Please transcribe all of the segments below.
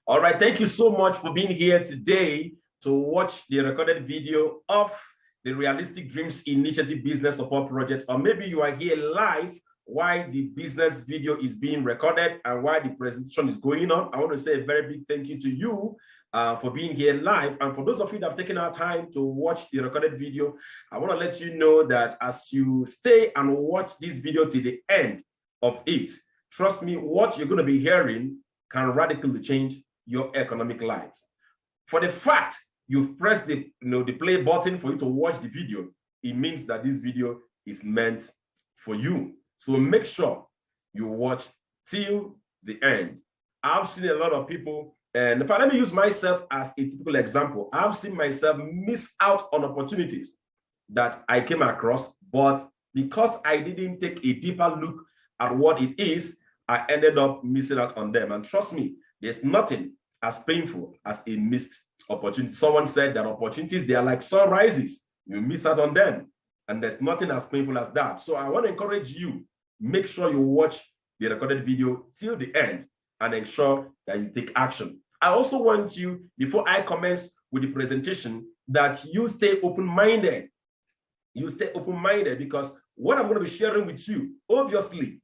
All right, thank you so much for being here today to watch the recorded video of the Realistic Dreams Initiative Business Support Project, or maybe you are here live while the business video is being recorded and while the presentation is going on. I want to say a very big thank you to you for being here live. And for those of you that have taken our time to watch the recorded video, I want to let you know that as you stay and watch this video to the end of it, trust me, what you're going to be hearing can radically change your economic life. For the fact you've pressed the play button for you to watch the video, it means that this video is meant for you. So make sure you watch till the end. I've seen a lot of people, and if I let me use myself as a typical example, I've seen myself miss out on opportunities that I came across, but because I didn't take a deeper look at what it is, I ended up missing out on them. And trust me, there's nothing as painful as a missed opportunity. Someone said that opportunities, they are like sunrises. You miss out on them. And there's nothing as painful as that. So I want to encourage you, make sure you watch the recorded video till the end and ensure that you take action. I also want you, before I commence with the presentation, that you stay open-minded. You stay open-minded, because what I'm going to be sharing with you, obviously,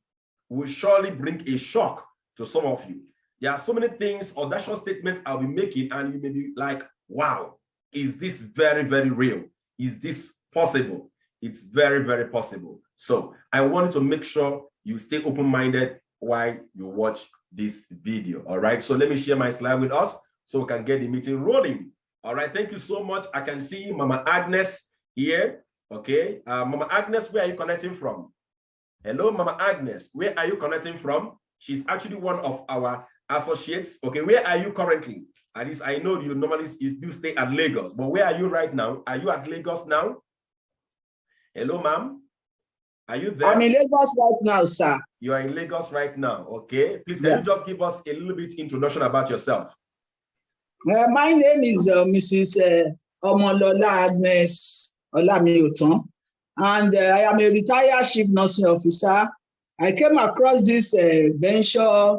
will surely bring a shock to some of you. There are so many things, audacious statements I'll be making, and you may be like, wow, is this very, very real? Is this possible? It's very, very possible. So I wanted to make sure you stay open-minded while you watch this video. All right, so let me share my slide with us so we can get the meeting rolling. All right, thank you so much. I can see Mama Agnes here. Okay, Mama Agnes, where are you connecting from? Hello, Mama Agnes, where are you connecting from? She's actually one of our associates. Okay, where are you currently? At least I know you normally do stay at Lagos, but where are you right now? Are you at Lagos now? Hello, ma'am. Are you there? I'm in Lagos right now, sir. You are in Lagos right now. Okay. Please, can you just give us a little bit introduction about yourself? My name is Mrs. Omolola Agnes Olamioton, and I am a retired chief nursing officer. I came across this venture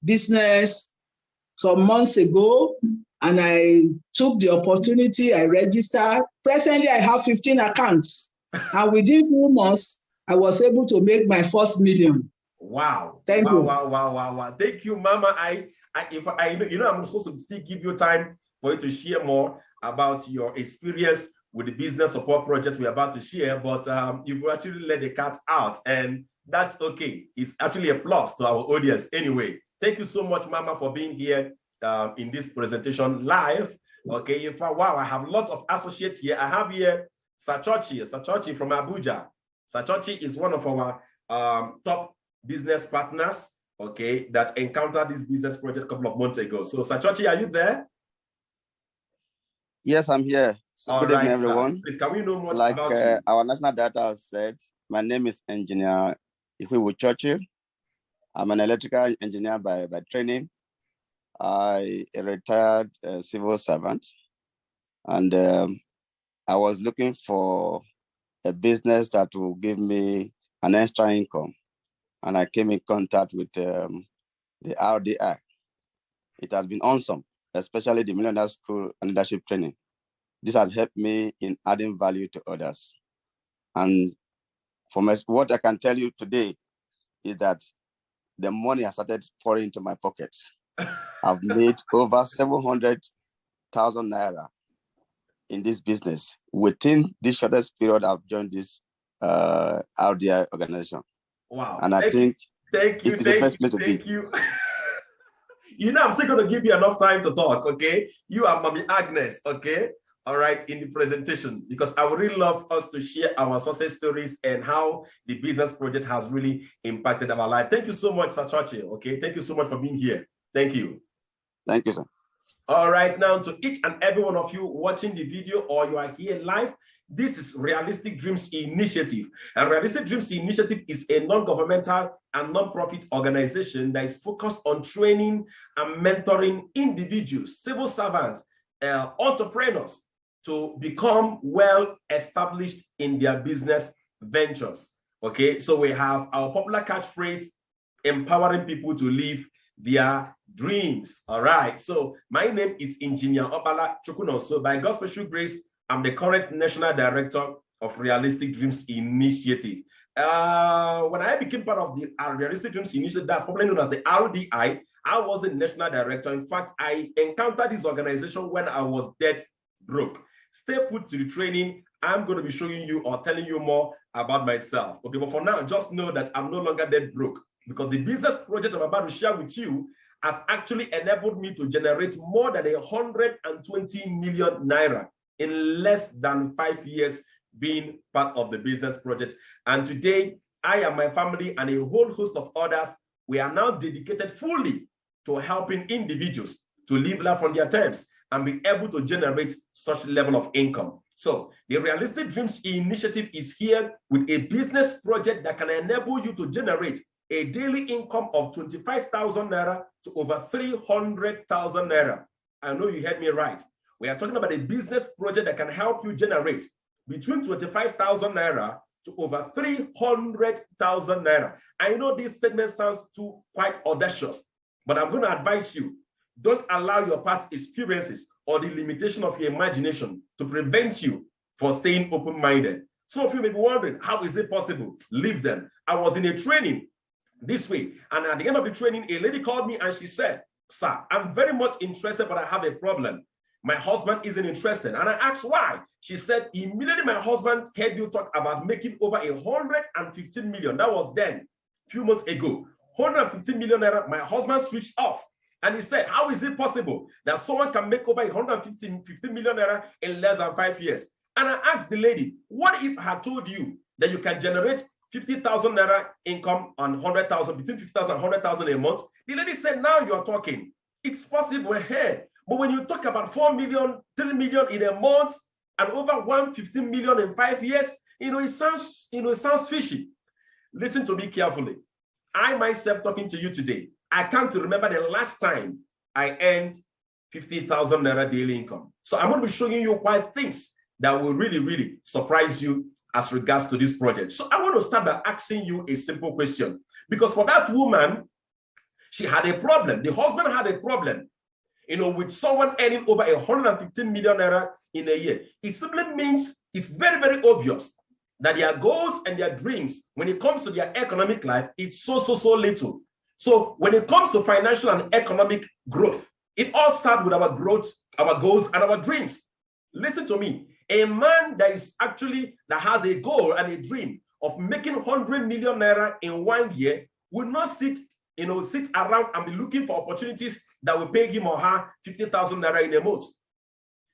business some months ago, and I took the opportunity. I registered. Presently, I have 15 accounts, and within 2 months, I was able to make my first million. Wow! Thank you. Wow! Thank you, Mama. If I'm supposed to still give you time for you to share more about your experience with the business support project we're about to share, but you've actually let the cat out, and that's okay. It's actually a plus to our audience anyway. Thank you so much, Mama, for being here in this presentation live. Okay, wow, I have lots of associates here. I have here Sachochi from Abuja. Sachochi is one of our top business partners, okay, that encountered this business project a couple of months ago. So Sachochi, are you there? Yes, I'm here. So good evening, everyone. Please, can we know more like about you? Our national director said, my name is Engineer Ihuiwu Churchill. I'm an electrical engineer by training. I a retired civil servant, and I was looking for a business that will give me an extra income, and I came in contact with the RDI. It has been awesome, especially the Millionaire School and Leadership Training. This has helped me in adding value to others. And from what I can tell you today is that the money has started pouring into my pockets. I've made over 700,000 naira in this business within the shortest period I've joined this RDI organization. Wow. And I think it is the best place to be. Thank you. I'm still going to give you enough time to talk, okay? You are Mommy Agnes, okay? All right, in the presentation, because I would really love us to share our success stories and how the business project has really impacted our life. Thank you so much, Sachochi, okay? Thank you so much for being here. Thank you. Thank you, sir. All right, now to each and every one of you watching the video or you are here live, this is Realistic Dreams Initiative. And Realistic Dreams Initiative is a non-governmental and non-profit organization that is focused on training and mentoring individuals, civil servants, entrepreneurs to become well-established in their business ventures. Okay, so we have our popular catchphrase, empowering people to live their dreams. All right. So my name is Engineer Obala Chukunonso. By God's special grace, I'm the current National Director of Realistic Dreams Initiative. When I became part of the Realistic Dreams Initiative, that's probably known as the RDI, I was the National Director. In fact, I encountered this organization when I was dead broke. Stay put to the training. I'm going to be showing you or telling you more about myself. Okay, but for now, just know that I'm no longer dead broke, because the business project I'm about to share with you has actually enabled me to generate more than 120 million naira in less than 5 years being part of the business project. And today, I and my family and a whole host of others, we are now dedicated fully to helping individuals to live life on their terms and be able to generate such level of income. So the Realistic Dreams Initiative is here with a business project that can enable you to generate a daily income of 25,000 naira to over 300,000 naira. I know you heard me right. We are talking about a business project that can help you generate between 25,000 naira to over 300,000 naira. I know this statement sounds quite audacious, but I'm going to advise you, don't allow your past experiences or the limitation of your imagination to prevent you from staying open-minded. Some of you may be wondering, how is it possible? Leave them. I was in a training this week, and at the end of the training, a lady called me and she said, "Sir, I'm very much interested, but I have a problem. My husband isn't interested." And I asked why. She said, "Immediately my husband heard you talk about making over 115 million. That was then, a few months ago. 115 million naira, my husband switched off. And he said, how is it possible that someone can make over 115 million naira in less than 5 years? And I asked the lady, what if I had told you that you can generate 50,000 naira income on 100,000, between 50,000 and 100,000 a month? The lady said, now you're talking. It's possible here. But when you talk about 4 million, 3 million in a month, and over 115 million in 5 years, it sounds fishy. Listen to me carefully. I myself talking to you today, I can't remember the last time I earned 50,000 naira daily income. So I'm going to be showing you quite things that will really, really surprise you as regards to this project. So I want to start by asking you a simple question, because for that woman, she had a problem. The husband had a problem, with someone earning over 115 million naira in a year. It simply means it's very, very obvious that their goals and their dreams, when it comes to their economic life, it's so little. So when it comes to financial and economic growth, it all starts with our growth, our goals, and our dreams. Listen to me. A man that has a goal and a dream of making 100 million naira in 1 year will not sit around and be looking for opportunities that will pay him or her 50,000 naira in a month.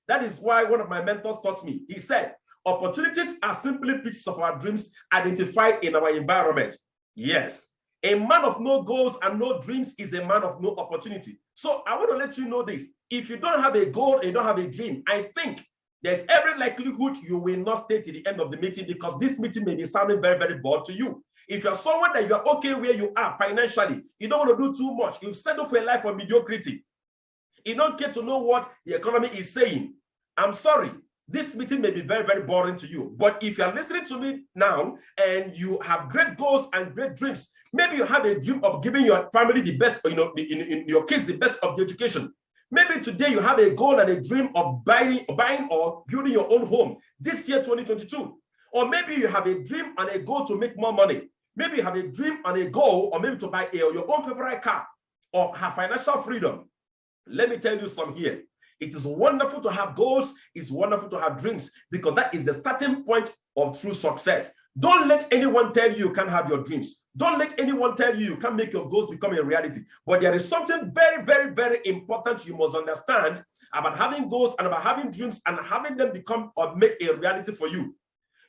That is why one of my mentors taught me. He said, opportunities are simply pieces of our dreams identified in our environment. Yes. A man of no goals and no dreams is a man of no opportunity. So I want to let you know this. If you don't have a goal and you don't have a dream, I think there's every likelihood you will not stay to the end of the meeting, because this meeting may be sounding very, very bored to you. If you're someone that you're okay where you are financially, you don't want to do too much, you've settled for a life of mediocrity, you don't get to know what the economy is saying, I'm sorry. This meeting may be very, very boring to you. But if you're listening to me now and you have great goals and great dreams, maybe you have a dream of giving your family the best, in your kids the best of the education. Maybe today you have a goal and a dream of buying or building your own home this year, 2022. Or maybe you have a dream and a goal to make more money. Maybe you have a dream and a goal, or maybe to buy your own favorite car or have financial freedom. Let me tell you some here. It is wonderful to have goals. It's wonderful to have dreams, because that is the starting point of true success. Don't let anyone tell you you can't have your dreams. Don't let anyone tell you you can't make your goals become a reality. But there is something very, very, very important you must understand about having goals and about having dreams and having them become or make a reality for you.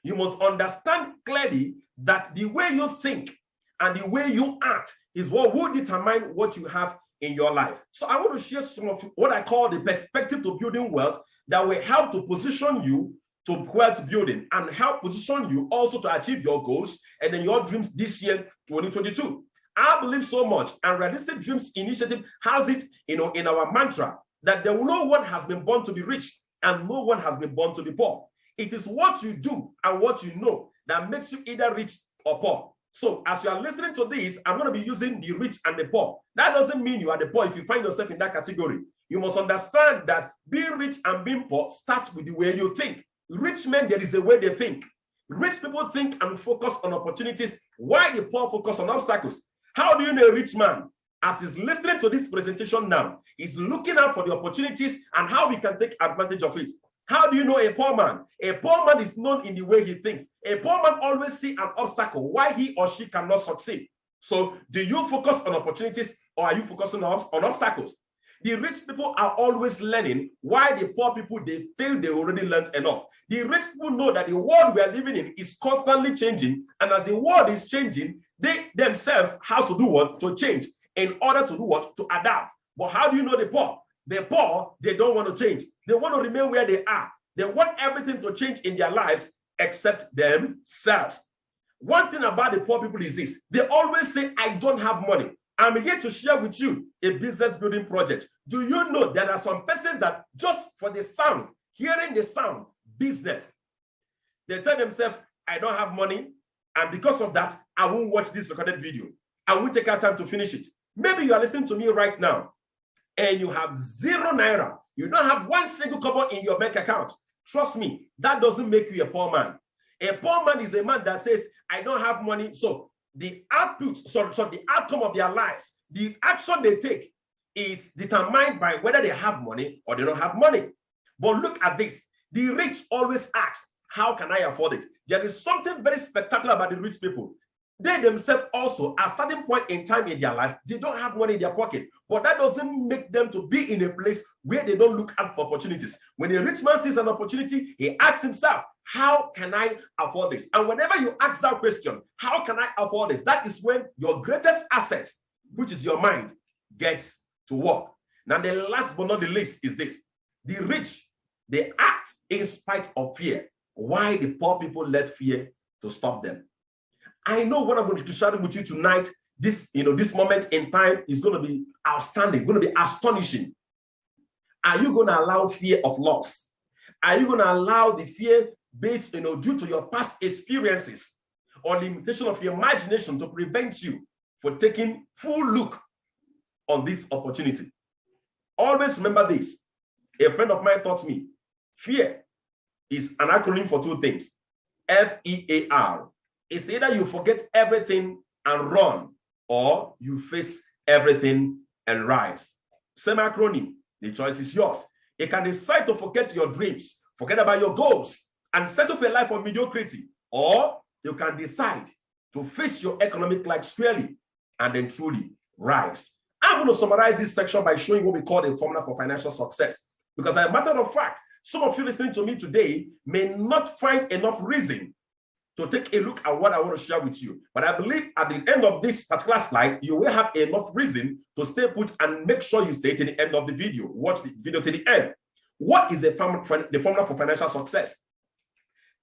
You must understand clearly that the way you think and the way you act is what will determine what you have in your life. So I want to share some of what I call the perspective to building wealth that will help to position you to wealth building and help position you also to achieve your goals and then your dreams this year, 2022. I believe so much, and Realistic Dreams Initiative has it, in our mantra, that no one has been born to be rich and no one has been born to be poor. It is what you do and what you know that makes you either rich or poor. So as you are listening to this, I'm going to be using the rich and the poor. That doesn't mean you are the poor if you find yourself in that category. You must understand that being rich and being poor starts with the way you think. Rich men, there is a way they think. Rich people think and focus on opportunities, while the poor focus on obstacles. How do you know a rich man? As he's listening to this presentation now, he's looking out for the opportunities and how we can take advantage of it. How do you know a poor man? A poor man is known in the way he thinks. A poor man always sees an obstacle why he or she cannot succeed. So do you focus on opportunities or are you focusing on obstacles? The rich people are always learning, while the poor people, they feel they already learned enough. The rich people know that the world we are living in is constantly changing, and as the world is changing, they themselves have to do what? To change in order to do what? To adapt. But how do you know the poor? The poor, they don't want to change. They want to remain where they are. They want everything to change in their lives except themselves. One thing about the poor people is this. They always say, I don't have money. I'm here to share with you a business building project. Do you know there are some persons that just for the sound, hearing the sound, business, they tell themselves, I don't have money, and because of that, I won't watch this recorded video. I won't take our time to finish it. Maybe you are listening to me right now, and you have 0 naira. You don't have 1 single kobo in your bank account. Trust me, that doesn't make you a poor man. A poor man is a man that says, I don't have money, so the output, so the outcome of their lives, the action they take is determined by whether they have money or they don't have money. But look at this. The rich always ask, how can I afford it? There is something very spectacular about the rich people. They themselves also, at a certain point in time in their life, they don't have money in their pocket. But that doesn't make them to be in a place where they don't look out for opportunities. When a rich man sees an opportunity, he asks himself, how can I afford this? And whenever you ask that question, how can I afford this? That is when your greatest asset, which is your mind, gets to work. Now, the last but not the least is this. The rich, they act in spite of fear. Why the poor people let fear to stop them? I know what I'm going to be sharing with you tonight, this moment in time is going to be outstanding, going to be astonishing. Are you going to allow fear of loss? Are you going to allow the fear based, due to your past experiences or limitation of your imagination to prevent you from taking full look on this opportunity? Always remember this. A friend of mine taught me, fear is an acronym for 2 things. F-E-A-R. It's either you forget everything and run, or you face everything and rise. Same acronym. The choice is yours. You can decide to forget your dreams, forget about your goals, and settle for a life of mediocrity. Or you can decide to face your economic life squarely and then truly rise. I'm going to summarize this section by showing what we call the formula for financial success. Because as a matter of fact, some of you listening to me today may not find enough reason to take a look at what I want to share with you. But I believe at the end of this particular slide, you will have enough reason to stay put and make sure you stay to the end of the video. Watch the video to the end. What is the formula for financial success?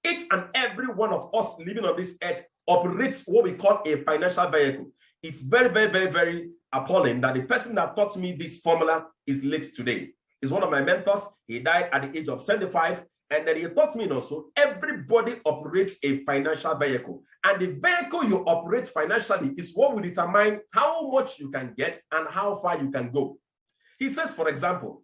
Each and every one of us living on this earth operates what we call a financial vehicle. It's very, very, very, very appalling that the person that taught me this formula is late today. He's one of my mentors. He died at the age of 75. And then he taught me also, everybody operates a financial vehicle. And the vehicle you operate financially is what will determine how much you can get and how far you can go. He says, for example,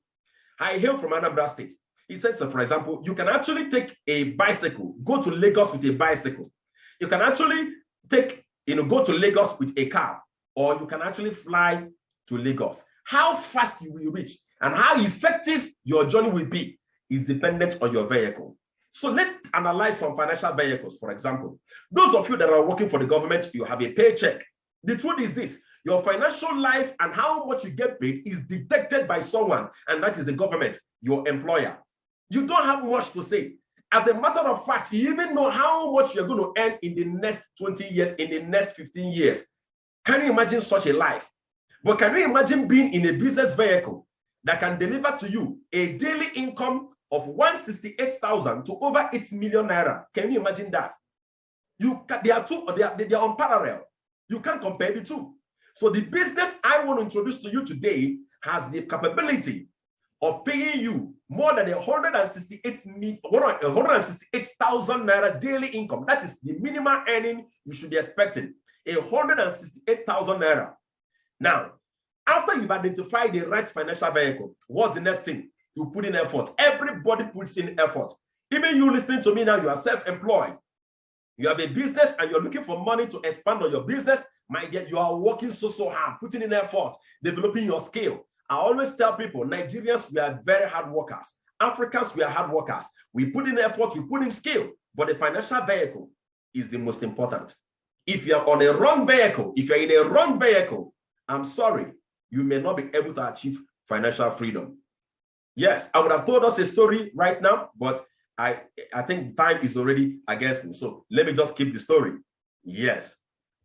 I hail from Anambra State. He says, so for example, you can actually take a bicycle, go to Lagos with a bicycle. You can actually go to Lagos with a car, or you can actually fly to Lagos. How fast you will reach and how effective your journey will be is dependent on your vehicle. So let's analyze some financial vehicles. For example, those of you that are working for the government, you have a paycheck. The truth is this, your financial life and how much you get paid is detected by someone, and that is the government, your employer. You don't have much to say. As a matter of fact, you even know how much you're going to earn in the next 20 years, in the next 15 years. Can you imagine such a life? But can you imagine being in a business vehicle that can deliver to you a daily income of 168,000 to over 8 million naira? Can you imagine that? They are unparalleled. You can't compare the two. So the business I want to introduce to you today has the capability of paying you more than 168,000 naira daily income. That is the minimum earning you should be expecting. 168,000 naira. Now, after you've identified the right financial vehicle, what's the next thing? You put in effort. Everybody puts in effort. Even you listening to me now, you are self-employed. You have a business and you're looking for money to expand on your business. My dear, you are working so hard, putting in effort, developing your skill. I always tell people, Nigerians, we are very hard workers. Africans, we are hard workers. We put in effort, we put in skill, but the financial vehicle is the most important. If you're on a wrong vehicle, if you're in a wrong vehicle, I'm sorry, you may not be able to achieve financial freedom. Yes, I would have told us a story right now, but I think time is already against me. So let me just keep the story. Yes,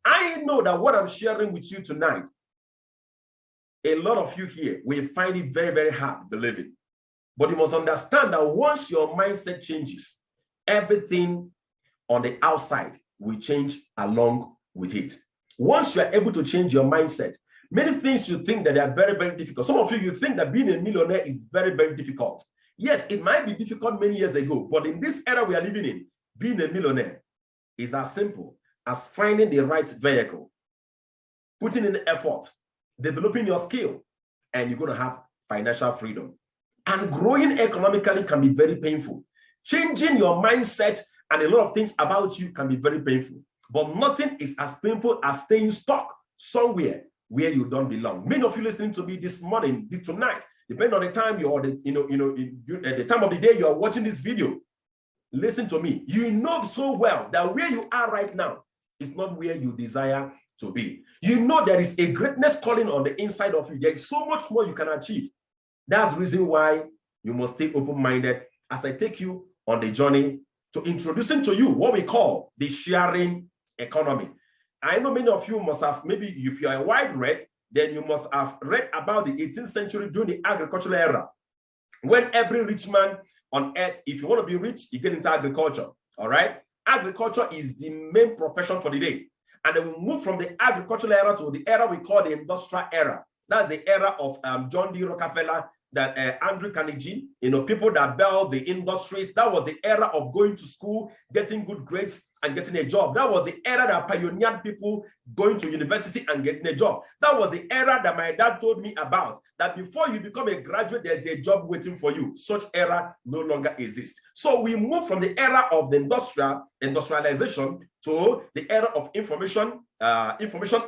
I know that what I'm sharing with you tonight, a lot of you here will find it very, very hard believing. But you must understand that once your mindset changes, everything on the outside will change along with it. Once you are able to change your mindset, many things you think that they are very, very difficult. Some of you think that being a millionaire is very, very difficult. Yes, it might be difficult many years ago, but in this era we are living in, being a millionaire is as simple as finding the right vehicle, putting in effort, developing your skill, and you're going to have financial freedom. And growing economically can be very painful. Changing your mindset and a lot of things about you can be very painful. But nothing is as painful as staying stuck somewhere where you don't belong. Many of you listening to me this morning, tonight, depending on the time you are, the time of the day you are watching this video, listen to me. You know so well that where you are right now is not where you desire to be. You know there is a greatness calling on the inside of you. There is so much more you can achieve. That's the reason why you must stay open-minded as I take you on the journey to introducing to you what we call the sharing economy. I know many of you must have, maybe if you are a wide read, then you must have read about the 18th century during the agricultural era, when every rich man on earth, if you want to be rich, you get into agriculture, all right? Agriculture is the main profession for the day. And then we move from the agricultural era to the era we call the industrial era. That's the era of John D. Rockefeller, that Andrew Carnegie, people that built the industries. That was the era of going to school, getting good grades, and getting a job. That was the era that pioneered people going to university and getting a job. That was the era that my dad told me about, that before you become a graduate, there's a job waiting for you. Such era no longer exists. So we move from the era of the industrialization to the era of information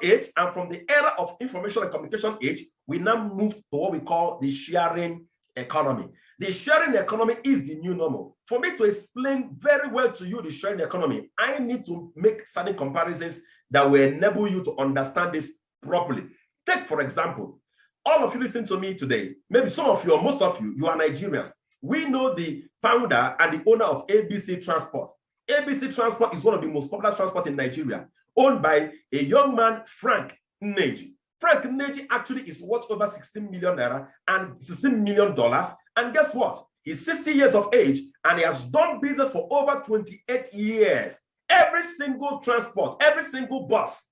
age, and from the era of information and communication age, we now move to what we call the sharing economy. The sharing economy is the new normal. For me to explain very well to you the sharing economy, I need to make certain comparisons that will enable you to understand this properly. Take, for example, all of you listening to me today, maybe some of you or most of you, you are Nigerians. We know the founder and the owner of ABC Transport. ABC Transport is one of the most popular transport in Nigeria, owned by a young man, Frank Nneji. Frank Nneji actually is worth over 16 million naira and $16 million. And guess what? He's 60 years of age and he has done business for over 28 years. Every single transport, every single bus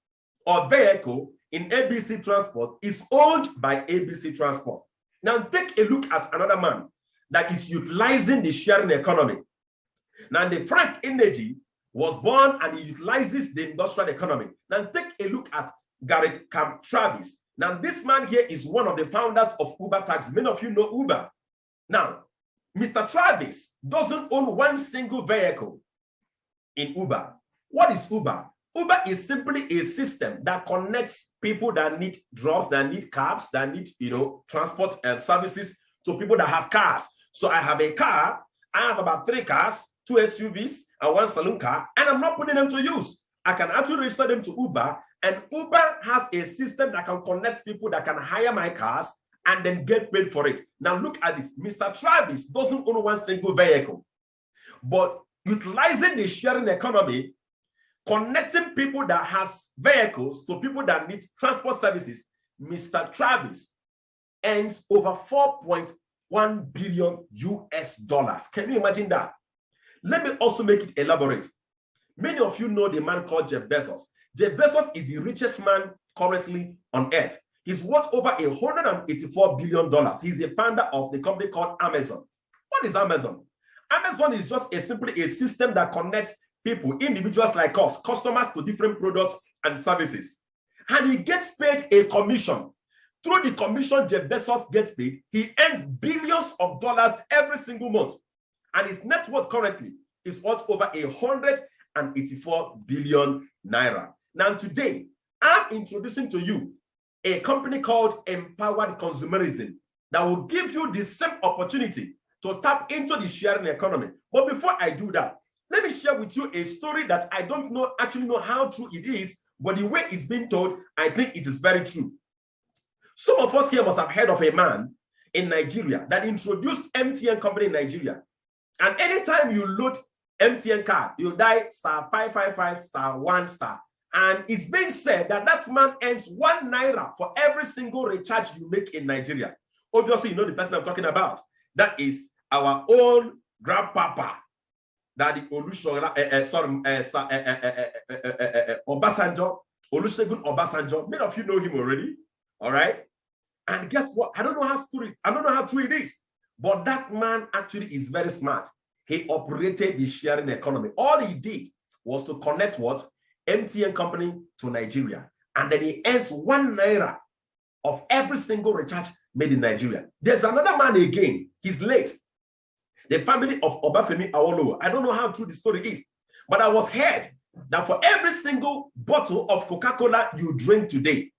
or vehicle in ABC Transport is owned by ABC Transport. Now take a look at another man that is utilizing the sharing economy. Now the Frank Nneji was born and he utilizes the industrial economy. Now take a look at Garrett Travis. Now this man here is one of the founders of Uber Taxi. Many of you know Uber. Now, Mr. Travis doesn't own one single vehicle in Uber. What is Uber? Uber is simply a system that connects people that need drops, that need cabs, that need transport services to people that have cars. So I have a car, I have about 3 cars, 2 SUVs, and 1 saloon car, and I'm not putting them to use. I can actually register them to Uber, and Uber has a system that can connect people that can hire my cars and then get paid for it. Now look at this. Mr. Travis doesn't own one single vehicle, but utilizing the sharing economy, connecting people that has vehicles to people that need transport services, Mr. Travis earns over $4.1 billion US. Can you imagine that? Let me also make it elaborate. Many of you know the man called Jeff Bezos. Jeff Bezos is the richest man currently on earth. He's worth over $184 billion. He's the founder of the company called Amazon. What is Amazon? Amazon is just simply a system that connects people, individuals like us, customers to different products and services. And he gets paid a commission. Through the commission Jeff Bezos gets paid, he earns billions of dollars every single month. And his net worth currently is worth over 184 billion naira. Now today, I'm introducing to you a company called Empowered Consumerism that will give you the same opportunity to tap into the sharing economy. But before I do that, let me share with you a story that I don't actually know how true it is, but the way it's been told, I think it is very true. Some of us here must have heard of a man in Nigeria that introduced MTN company in Nigeria. And anytime you load MTN card, you dial *555*1#. And it's being said that that man earns 1 naira for every single recharge you make in Nigeria. Obviously, you know the person I'm talking about. That is our own grandpapa, Daddy Olusegun Obasanjo, Olusegun Obasanjo. Many of you know him already. All right. And guess what? I don't know how true it is, but that man actually is very smart. He operated the sharing economy. All he did was to connect what? MTN company to Nigeria. And then he earns 1 naira of every single recharge made in Nigeria. There's another man again. He's late. The family of Obafemi Awolowo. I don't know how true the story is, but I was heard that for every single bottle of Coca-Cola you drink today,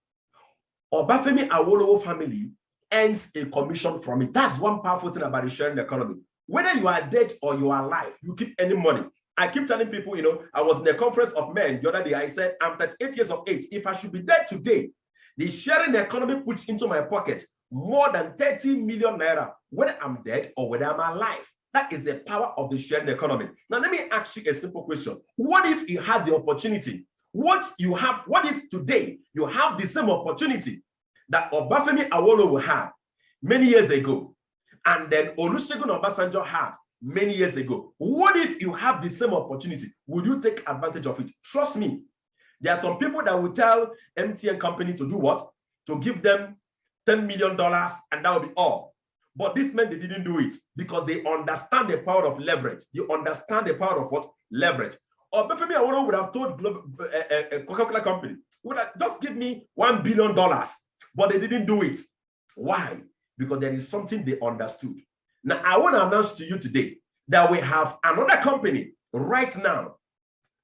Obafemi Awolowo family earns a commission from it. That's one powerful thing about the sharing economy. Whether you are dead or you are alive, you keep earning money. I keep telling people, you know, I was in a conference of men the other day. I said, I'm 38 years of age. If I should be dead today, the sharing economy puts into my pocket more than 30 million naira, whether I'm dead or whether I'm alive. That is the power of the sharing economy. Now, let me ask you a simple question. What if you had the opportunity? What if today you have the same opportunity that Obafemi Awolowo had many years ago, and then Olusegun Obasanjo had many years ago? What if you have the same opportunity? Would you take advantage of it? Trust me, there are some people that will tell MTN company to do what? To give them $10 million, and that will be all. But these men, they didn't do it because they understand the power of leverage. They understand the power of what? Leverage. Obafemi Awolowo would have told Coca-Cola company, would have just give me $1 billion, but they didn't do it. Why? Because there is something they understood. Now, I want to announce to you today that we have another company right now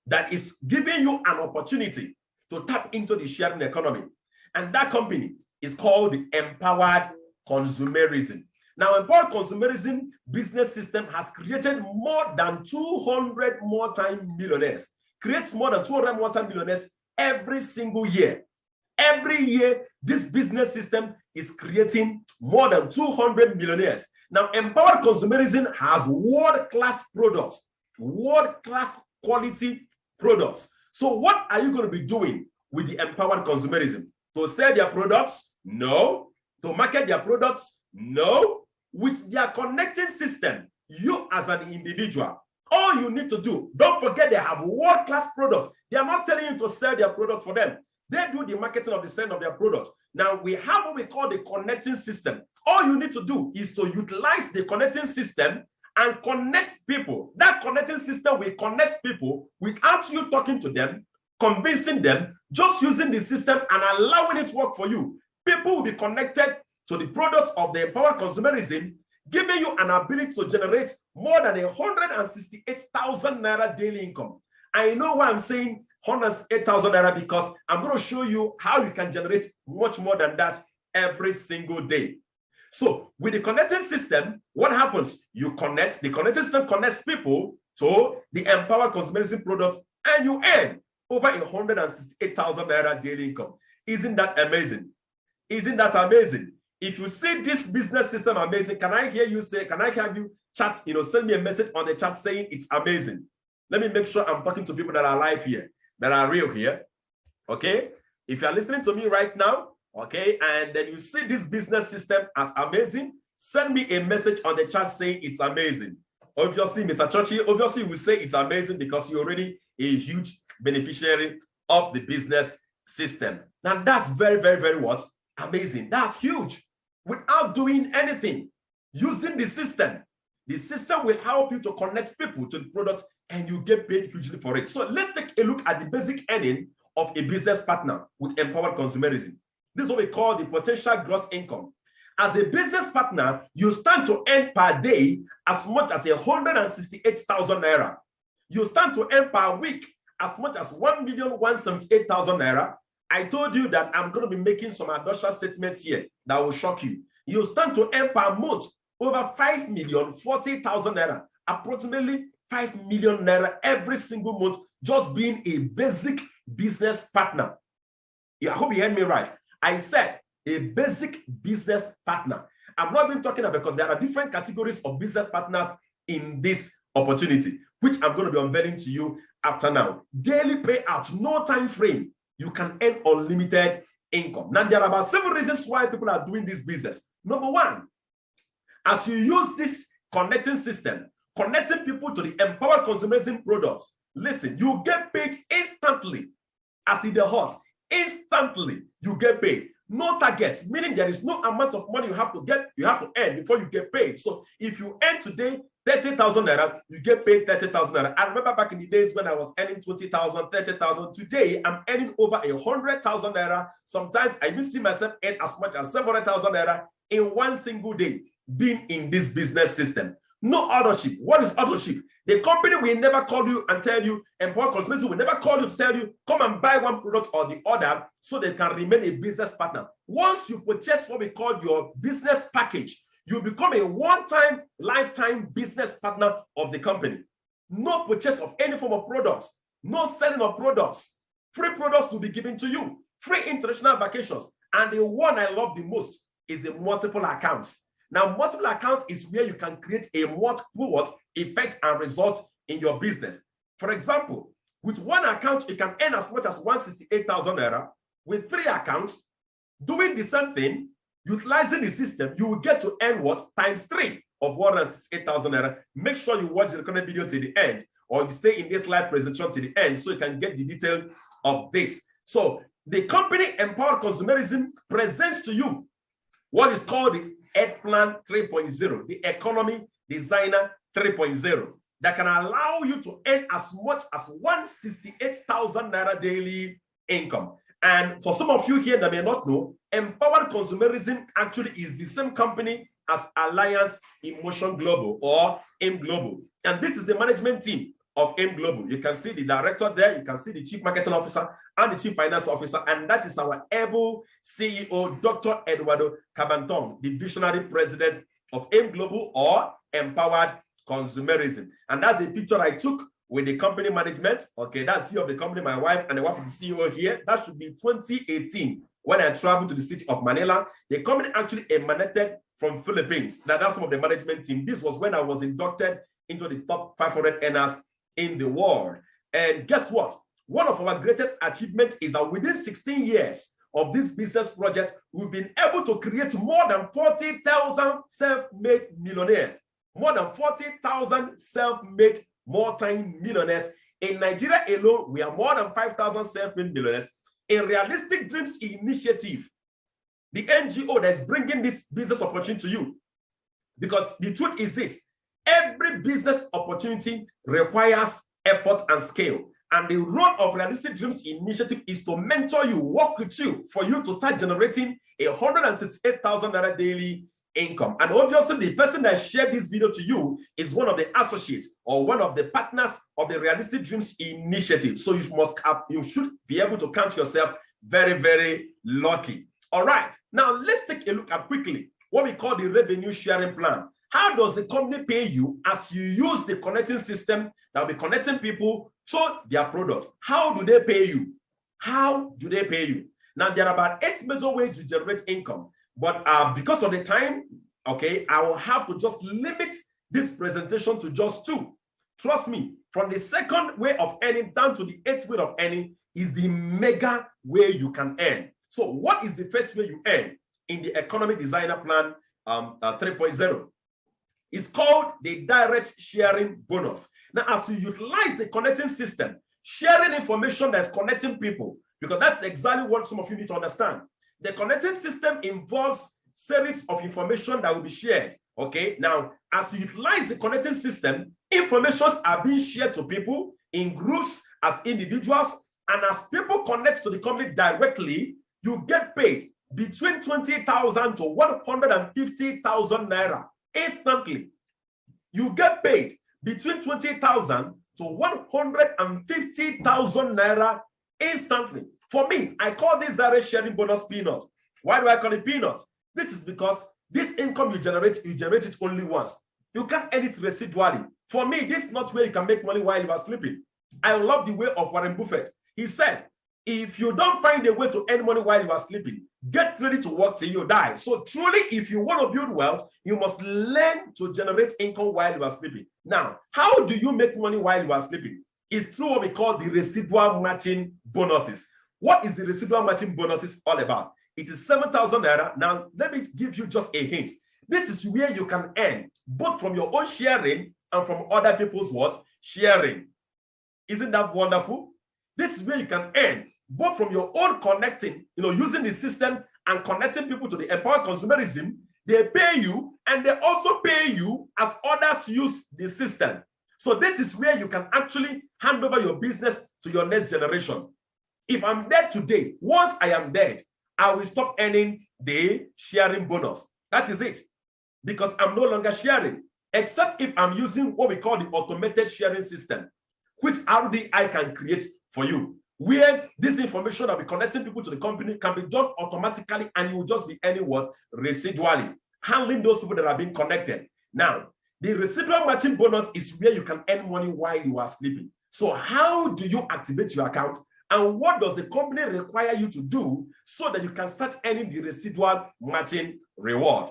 that is giving you an opportunity to tap into the sharing economy. And that company is called the Empowered Consumerism. Now, Empowered Consumerism business system has created more than 200 more-time millionaires. Creates more than 200 more-time millionaires every single year. Every year, this business system is creating more than 200 millionaires. Now, Empowered Consumerism has world-class products, world-class quality products. So what are you going to be doing with the Empowered Consumerism? To sell their products? No. To market their products? No. With their connecting system, you as an individual, all you need to do, don't forget they have world-class products. They are not telling you to sell their product for them. They do the marketing of the sale of their product. Now, we have what we call the connecting system. All you need to do is to utilize the connecting system and connect people. That connecting system will connect people without you talking to them, convincing them, just using the system and allowing it to work for you. People will be connected to the products of the Empowered Consumerism, giving you an ability to generate more than 168,000 naira daily income. I know why I'm saying 108,000 naira, because I'm going to show you how you can generate much more than that every single day. So with the connecting system, what happens? You connect, the connecting system connects people to the Empowered Consumerism product, and you earn over 168,000 naira daily income. Isn't that amazing? Isn't that amazing? If you see this business system amazing, can I hear you say, can I have you chat, send me a message on the chat saying it's amazing? Let me make sure I'm talking to people that are live here, that are real here. Okay? If you're listening to me right now, okay, and then you see this business system as amazing, send me a message on the chat saying it's amazing. Obviously, Mr. Churchy, obviously you will say it's amazing because you're already a huge beneficiary of the business system. Now that's very, very, very what? Amazing. That's huge. Without doing anything, using the system will help you to connect people to the product and you get paid hugely for it. So let's take a look at the basic earning of a business partner with empowered consumerism. This is what we call the potential gross income. As a business partner, you stand to earn per day as much as 168,000 naira. You stand to earn per week as much as 1,178,000 naira. I told you that I'm going to be making some additional statements here that will shock you. You stand to earn per month over 5,040,000 naira, approximately 5 million naira every single month, just being a basic business partner. I hope you heard me right. I said a basic business partner. I'm not even talking about, because there are different categories of business partners in this opportunity, which I'm going to be unveiling to you after now. Daily payout, no time frame. You can earn unlimited income. Now, there are about 7 reasons why people are doing this business. Number one, as you use this connecting system, connecting people to the empowered consumerism products, listen, you get paid instantly. As in the hot, instantly you get paid. No targets, meaning there is no amount of money you have to earn before you get paid. So if you earn today 30,000 naira, you get paid 30,000 naira. I remember back in the days when I was earning 20,000, 30,000. Today I'm earning over 100,000 naira. Sometimes I even see myself earn as much as 700,000 naira in one single day, being in this business system. No ownership. What is ownership? The company will never call you and tell you, Empowered Consumerism will never call you to tell you, come and buy one product or the other so they can remain a business partner. Once you purchase what we call your business package, you become a one-time, lifetime business partner of the company. No purchase of any form of products, no selling of products. Free products will be given to you, free international vacations. And the one I love the most is the multiple accounts. Now, multiple accounts is where you can create a multiple effect and result in your business. For example, with one account, you can earn as much as 168,000 naira. With 3 accounts, doing the same thing, utilizing the system, you will get to earn what? Times 3 of 168,000 naira. Make sure you watch the recorded video to the end, or you stay in this live presentation to the end so you can get the detail of this. So the company Empowered Consumerism presents to you what is called the Ed Plan 3.0, the Economy Designer 3.0, that can allow you to earn as much as 168,000 naira daily income. And for some of you here that may not know, Empowered Consumerism actually is the same company as Alliance Emotion Global, or AIM Global. And this is the management team of AIM Global. You can see the director there, you can see the chief marketing officer and the chief finance officer, and that is our able CEO, Dr. Eduardo Cabanton, the visionary president of AIM Global, or Empowered Consumerism. And that's a picture I took with the company management. Okay, that's CEO of the company, my wife, and the wife of the CEO here. That should be 2018 when I traveled to the city of Manila. The company actually emanated from Philippines. Now, that's some of the management team. This was when I was inducted into the top 500 earners in the world. And guess what? One of our greatest achievements is that within 16 years of this business project, we've been able to create more than 40,000 self-made millionaires. More than 40,000 self-made multi-millionaires. In Nigeria alone, we are more than 5,000 self-made millionaires. A Realistic Dreams Initiative, the NGO that is bringing this business opportunity to you. Because the truth is this, every business opportunity requires effort and scale. And the role of Realistic Dreams Initiative is to mentor you, work with you, for you to start generating 168,000 naira daily income. And obviously, the person that shared this video to you is one of the associates or one of the partners of the Realistic Dreams Initiative. So you should be able to count yourself very, very lucky. All right. Now, let's take a look at quickly what we call the revenue sharing plan. How does the company pay you as you use the connecting system that will be connecting people to their product? How do they pay you? How do they pay you? Now, there are about 8 major ways to generate income. But because of the time, okay, I will have to just limit this presentation to just 2. Trust me, from the second way of earning down to the 8th way of earning is the mega way you can earn. So what is the first way you earn in the Economy Designer Plan 3.0? It's called the direct sharing bonus. Now, as you utilize the connecting system, sharing information that's connecting people, because that's exactly what some of you need to understand. The connecting system involves series of information that will be shared. Okay, now, as you utilize the connecting system, informations are being shared to people in groups, as individuals, And as people connect to the company directly, you get paid between 20,000 to 150,000 naira instantly. You get paid between 20,000 to 150,000 naira instantly. For me, I call this direct sharing bonus peanuts. Why do I call it peanuts? This is because this income you generate it only once. You can't earn it residually. For me, this is not where you can make money while you are sleeping. I love the way of Warren Buffett. He said, if you don't find a way to earn money while you are sleeping, get ready to work till you die. So truly, if you want to build wealth, you must learn to generate income while you are sleeping. Now, how do you make money while you are sleeping? It's through what we call the residual matching bonuses. What is the residual matching bonuses all about? It is 7,000 naira. Now, let me give you just a hint. This is where you can earn both from your own sharing and from other people's what? Sharing. Isn't that wonderful? This is where you can earn both from your own connecting, using the system and connecting people to the empowered consumerism. They pay you, and they also pay you as others use the system. So this is where you can actually hand over your business to your next generation. If I'm dead today, once I am dead, I will stop earning the sharing bonus. That is it. Because I'm no longer sharing, except if I'm using what we call the automated sharing system, which RDI can create for you, where this information that we're connecting people to the company can be done automatically, and you will just be earning what? Residually, handling those people that are being connected. Now, the residual matching bonus is where you can earn money while you are sleeping. So how do you activate your account? And what does the company require you to do so that you can start earning the residual matching reward?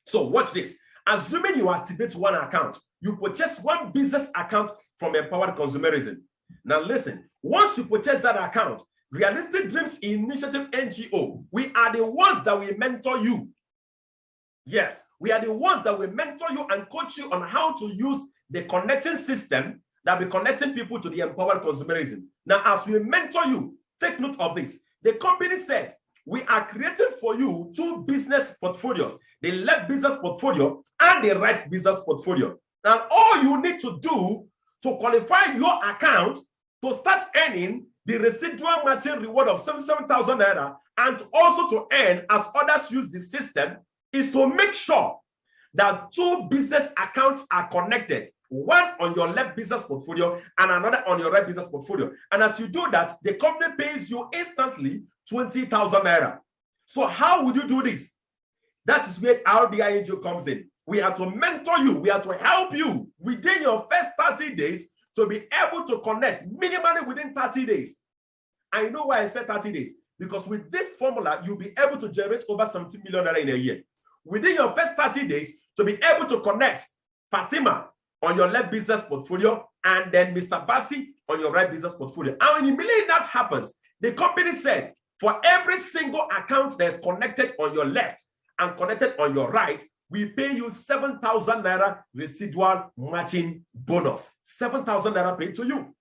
So watch this. Assuming you activate one account, you purchase one business account from Empowered Consumerism. Now listen, once you purchase that account, Realistic Dreams Initiative NGO, we are the ones that will mentor you. Yes, we are the ones that will mentor you and coach you on how to use the connecting system that will be connecting people to the Empowered Consumerism. Now, as we mentor you, take note of this. The company said, we are creating for you 2 business portfolios, the left business portfolio and the right business portfolio. And all you need to do to qualify your account to start earning the residual matching reward of 77,000 naira and also to earn as others use the system is to make sure that 2 business accounts are connected, one on your left business portfolio and another on your right business portfolio. And as you do that, the company pays you instantly 20,000 naira. So how would you do this? That is where RDI NGO comes in. We are to mentor you. We are to help you within your first 30 days to be able to connect minimally within 30 days. I know why I said 30 days, because with this formula, you'll be able to generate over 70 million naira in a year. Within your first 30 days, to be able to connect Fatima on your left business portfolio and then Mr. Bassi on your right business portfolio. And immediately that happens, the company said, for every single account that's connected on your left and connected on your right, we pay you 7,000 naira residual matching bonus. 7,000 naira paid to you.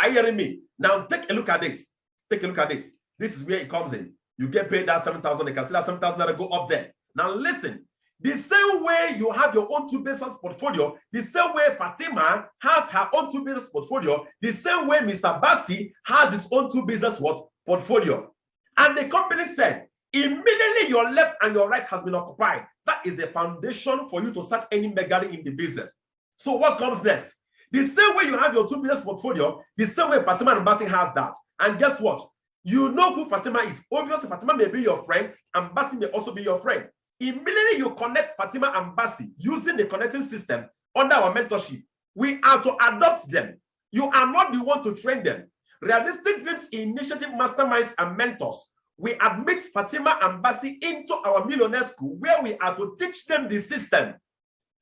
Are you hearing me? Now take a look at this. Take a look at this. This is where it comes in. You get paid that 7,000. You can see that 7,000 naira go up there. Now listen. The same way you have your own 2 business portfolio, the same way Fatima has her own 2 business portfolio, the same way Mr. Bassi has his own 2 business portfolio. And the company said, immediately your left and your right has been occupied. That is the foundation for you to start earning megally in the business. So what comes next? The same way you have your 2 business portfolio, the same way Fatima and Bassi has that. And guess what? You know who Fatima is. Obviously, Fatima may be your friend, and Bassi may also be your friend. Immediately you connect Fatima and Bassi using the connecting system under our mentorship. We are to adopt them. You are not the one to train them. Realistic Dreams Initiative masterminds and mentors. We admit Fatima and Bassi into our millionaire school where we are to teach them the system.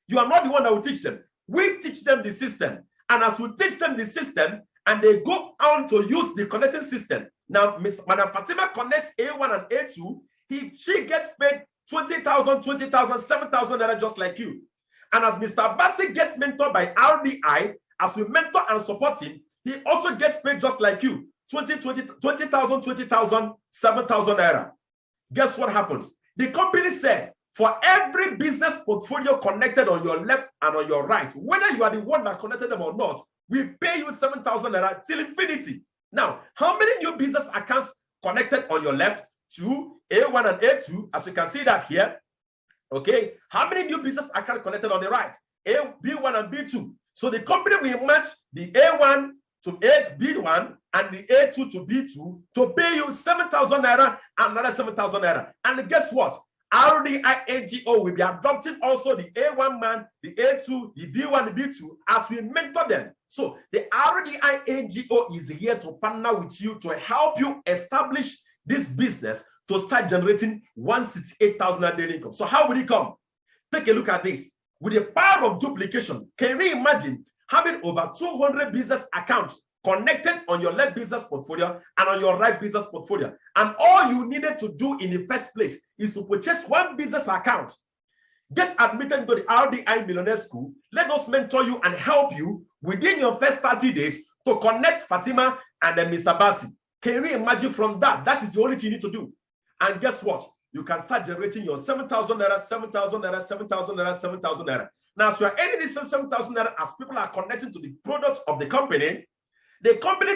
You are not the one that will teach them. We teach them the system. And as we teach them the system and they go on to use the connecting system. Now, Madam Fatima connects A1 and A2. She gets paid 20,000, 20,000, 7,000 naira just like you. And as Mr. Bassi gets mentored by RDI, as we mentor and support him, he also gets paid just like you. 20,000, 20,000, 7,000 naira. Guess what happens? The company said, for every business portfolio connected on your left and on your right, whether you are the one that connected them or not, we pay you 7,000 naira till infinity. Now, how many new business accounts connected on your left to A1 and A2? As you can see that here. Okay, how many new business accounts connected on the right? B1 and B2. So the company will match the A1 to B1 and the A2 to B2 to pay you 7,000 naira and another 7,000 naira. And guess what? RDI NGO will be adopting also the A1 man, the A2, the B1, the B2 as we mentor them. So the RDI NGO is here to partner with you to help you establish this business to start generating 168,000 daily income. So how will it come? Take a look at this. With the power of duplication, can you imagine having over 200 business accounts connected on your left business portfolio and on your right business portfolio? And all you needed to do in the first place is to purchase one business account, get admitted into the RDI Millionaire School, let us mentor you and help you within your first 30 days to connect Fatima and then Mr. Basi. Can you imagine from that? That is the only thing you need to do. And guess what? You can start generating your 7,000 naira, 7,000 naira, 7,000 naira, 7,000 naira. Now, as you are earning this 7,000 naira, as people are connecting to the products of the company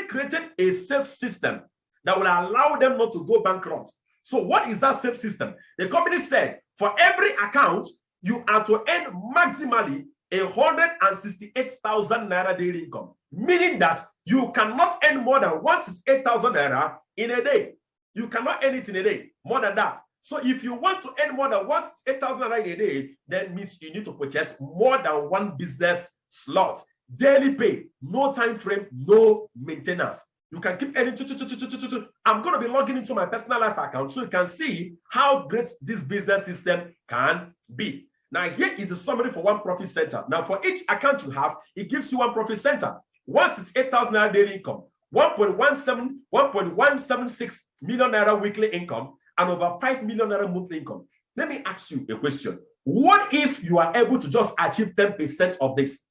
created a safe system that will allow them not to go bankrupt. So what is that safe system? The company said for every account, you are to earn maximally 168,000 naira daily income, meaning that you cannot earn more than 168,000 naira in a day. You cannot earn it in a day, more than that. So if you want to earn more than 168,000 naira in a day, that means you need to purchase more than one business slot. Daily pay, no time frame, no maintenance. You can keep earning. I'm going to be logging into my personal life account so you can see how great this business system can be. Now, here is the summary for one profit center. Now, for each account you have, it gives you one profit center. 168,000 naira daily income, 1.176 million naira weekly income, and over 5 million naira monthly income. Let me ask you a question. What if you are able to just achieve 10% of this?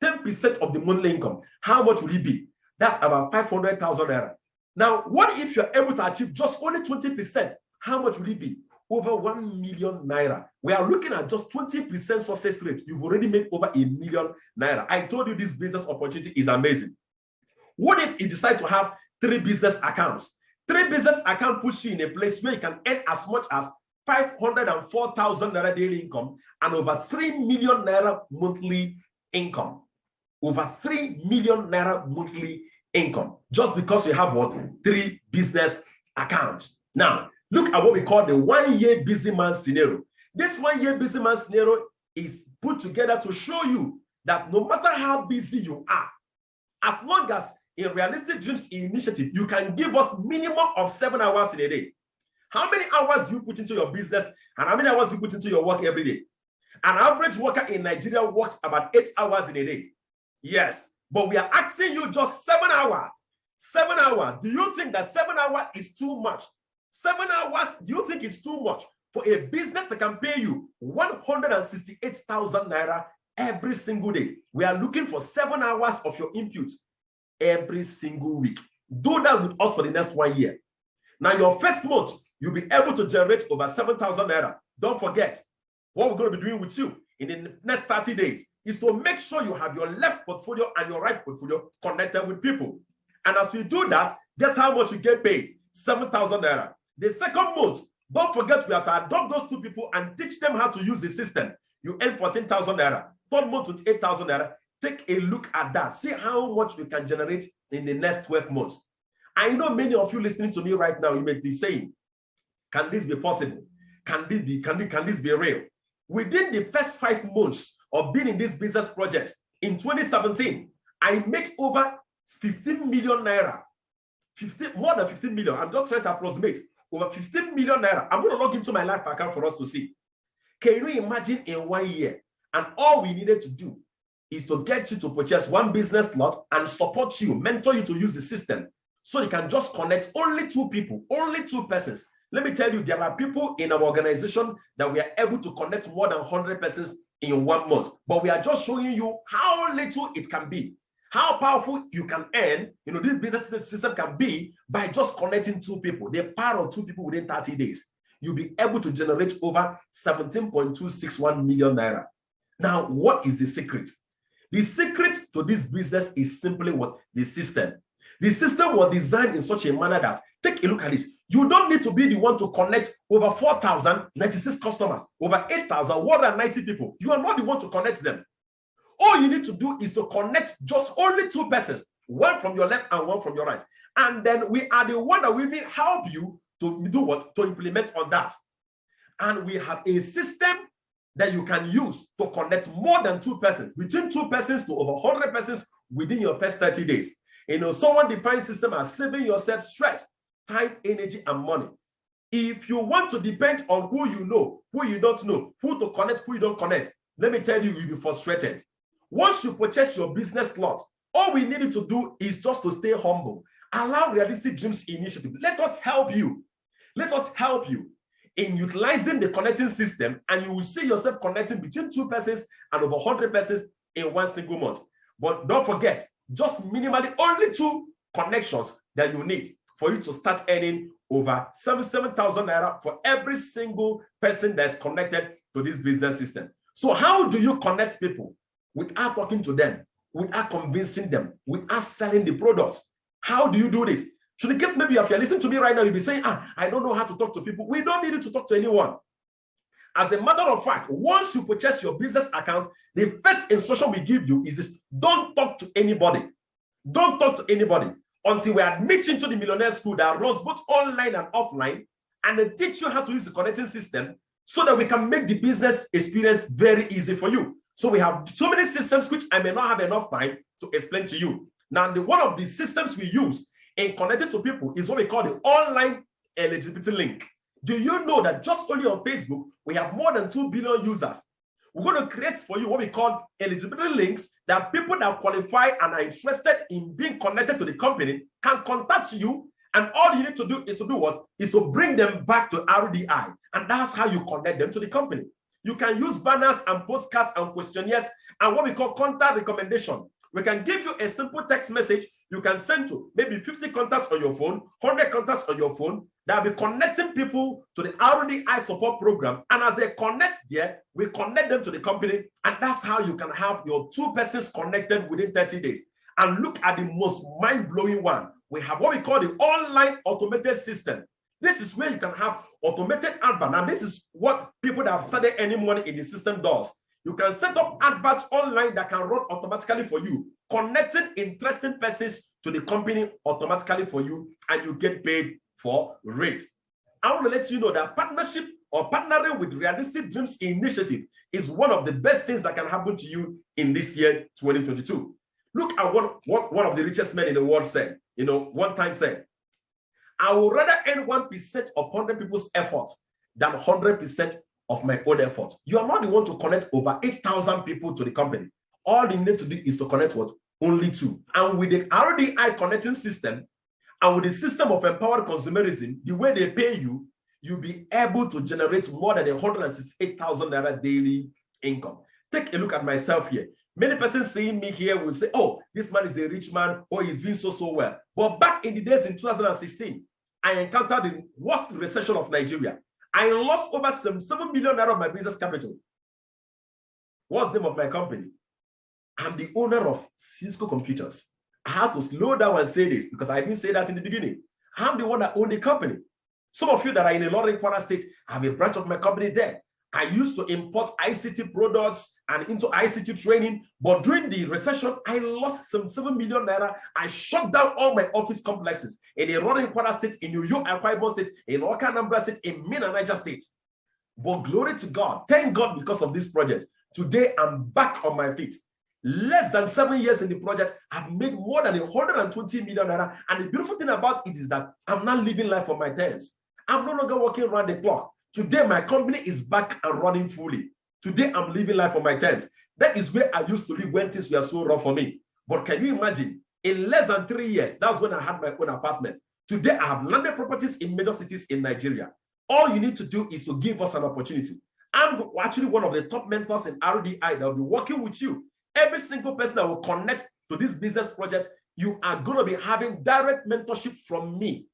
10% of the monthly income, how much will it be? That's about 500,000 naira. Now, what if you're able to achieve just only 20%? How much will it be? Over 1 million naira. We are looking at just 20% success rate. You've already made over 1 million naira. I told you this business opportunity is amazing. What if you decide to have 3 business accounts? 3 business accounts puts you in a place where you can earn as much as 504,000 naira daily income and over 3 million naira monthly income. Over 3 million naira monthly income just because you have what? 3 business accounts. Now, look at what we call the 1-year busy man scenario. This 1-year busy man scenario is put together to show you that no matter how busy you are, as long as in Realistic Dreams Initiative, you can give us minimum of 7 hours in a day. How many hours do you put into your business and how many hours do you put into your work every day? An average worker in Nigeria works about 8 hours in a day. Yes, but we are asking you just 7 hours. 7 hours. Do you think that 7 hours is too much? 7 hours, do you think it's too much for a business that can pay you 168,000 naira every single day? We are looking for 7 hours of your input every single week. Do that with us for the next 1 year. Now, your first month, you'll be able to generate over 7,000 naira. Don't forget, what we're going to be doing with you in the next 30 days is to make sure you have your left portfolio and your right portfolio connected with people. And as we do that, guess how much you get paid? 7,000 naira. The second month, don't forget we have to adopt those 2 people and teach them how to use the system. You earn 14,000 naira. Third month with 8,000 naira. Take a look at that. See how much you can generate in the next 12 months. I know many of you listening to me right now, you may be saying, can this be possible? Can this be real? Within the first 5 months of being in this business project, in 2017, I made over 15 million naira. More than 15 million. I'm just trying to approximate. Over 15 million naira. I'm going to log into my life account for us to see. Can you imagine in 1 year? And all we needed to do is to get you to purchase one business lot and support you, mentor you to use the system. So you can just connect only 2 people, only 2 persons. Let me tell you, there are people in our organization that we are able to connect more than 100 persons in 1 month. But we are just showing you how little it can be, how powerful you can earn, this business system can be by just connecting 2 people. The power of 2 people within 30 days. You'll be able to generate over 17.261 million naira. Now, what is the secret? The secret to this business is simply what? The system. The system was designed in such a manner that, take a look at this, you don't need to be the one to connect over 4,096 customers, over 8,190 people. You are not the one to connect them. All you need to do is to connect just only 2 persons, one from your left and one from your right. And then we are the one that will even help you to do what? To implement on that. And we have a system that you can use to connect more than 2 persons, between 2 persons to over 100 persons within your first 30 days. You know, someone defines system as saving yourself stress, time, energy, and money. If you want to depend on who you know, who you don't know, who to connect, who you don't connect, let me tell you, you'll be frustrated. Once you purchase your business lot, all we need you to do is just to stay humble. Allow Realistic Dreams Initiative. Let us help you. Let us help you in utilizing the connecting system, and you will see yourself connecting between 2 persons and over 100 persons in one single month. But don't forget, just minimally only 2 connections that you need for you to start earning over 77,000 naira for every single person that's connected to this business system. So how do you connect people without talking to them, without convincing them, without selling the products? How do you do this? So in case maybe if you're listening to me right now, you'll be saying, I don't know how to talk to people. We don't need you to talk to anyone. As a matter of fact, once you purchase your business account, the first instruction we give you is this: don't talk to anybody. Don't talk to anybody until we admit you into the millionaire school that runs both online and offline, and then teach you how to use the connecting system so that we can make the business experience very easy for you. So we have so many systems which I may not have enough time to explain to you. Now, one of the systems we use in connecting to people is what we call the online eligibility link. Do you know that just only on Facebook, we have more than 2 billion users? We're going to create for you what we call eligibility links, that people that qualify and are interested in being connected to the company can contact you. And all you need to do is to do what? Is to bring them back to RDI. And that's how you connect them to the company. You can use banners and postcards and questionnaires and what we call contact recommendation. We can give you a simple text message you can send to maybe 50 contacts on your phone, 100 contacts on your phone, that will be connecting people to the RDI support program. And as they connect there, we connect them to the company. And that's how you can have your 2 persons connected within 30 days. And look at the most mind-blowing one. We have what we call the online automated system. This is where you can have automated advert. Now, this is what people that have started earning money in the system does. You can set up adverts online that can run automatically for you, connecting interesting persons to the company automatically for you, and you get paid for rate. I want to let you know that partnership or partnering with Realistic Dreams Initiative is one of the best things that can happen to you in this year, 2022. Look at what one of the richest men in the world said. You know, one time said, I would rather earn 1% of 100 people's effort than 100% of my own effort. You are not the one to connect over 8,000 people to the company. All you need to do is to connect what? Only 2. And with the RDI connecting system and with the system of empowered consumerism, the way they pay you, you'll be able to generate more than 168,000 naira daily income. Take a look at myself here. Many persons seeing me here will say, oh, this man is a rich man, or he's doing so well. But back in the days in 2016, I encountered the worst recession of Nigeria. I lost over 7 million naira of my business capital. What's the name of my company? I'm the owner of Cisco Computers. I had to slow down and say this because I didn't say that in the beginning. I'm the one that owned the company. Some of you that are in a Lorraine Kwara State have a branch of my company there. I used to import ICT products and into ICT training, but during the recession, I lost some 7 million naira. I shut down all my office complexes in a Lorraine Kwara State, in New York, Akwa Ibom State, in Oka Anambra State, in Mina, Niger State. But glory to God, thank God because of this project. Today, I'm back on my feet. Less than 7 years in the project, I've made more than 120 million naira. And the beautiful thing about it is that I'm not living life on my terms. I'm no longer working around the clock. Today, my company is back and running fully. Today, I'm living life on my terms. That is where I used to live when things were so rough for me. But can you imagine? In less than 3 years, that's when I had my own apartment. Today, I have landed properties in major cities in Nigeria. All you need to do is to give us an opportunity. I'm actually one of the top mentors in RDI that will be working with you. Every single person that will connect to this business project, you are going to be having direct mentorship from me,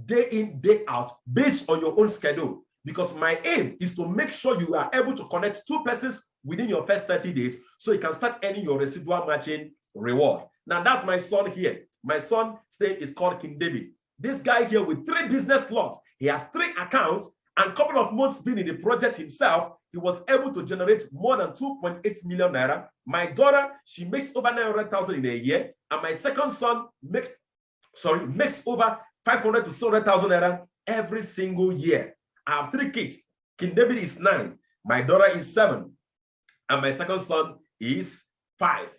day in, day out, based on your own schedule. Because my aim is to make sure you are able to connect 2 persons within your first 30 days so you can start earning your residual margin reward. Now that's my son here. My son's name is called King David. This guy here with 3 business slots. He has 3 accounts, and a couple of months being in the project himself, he was able to generate more than 2.8 million naira. My daughter, she makes over 900,000 in a year, and my second son makes over 500 to 600,000 naira every single year. I have 3 kids. King David is 9, my daughter is 7, and my second son is 5.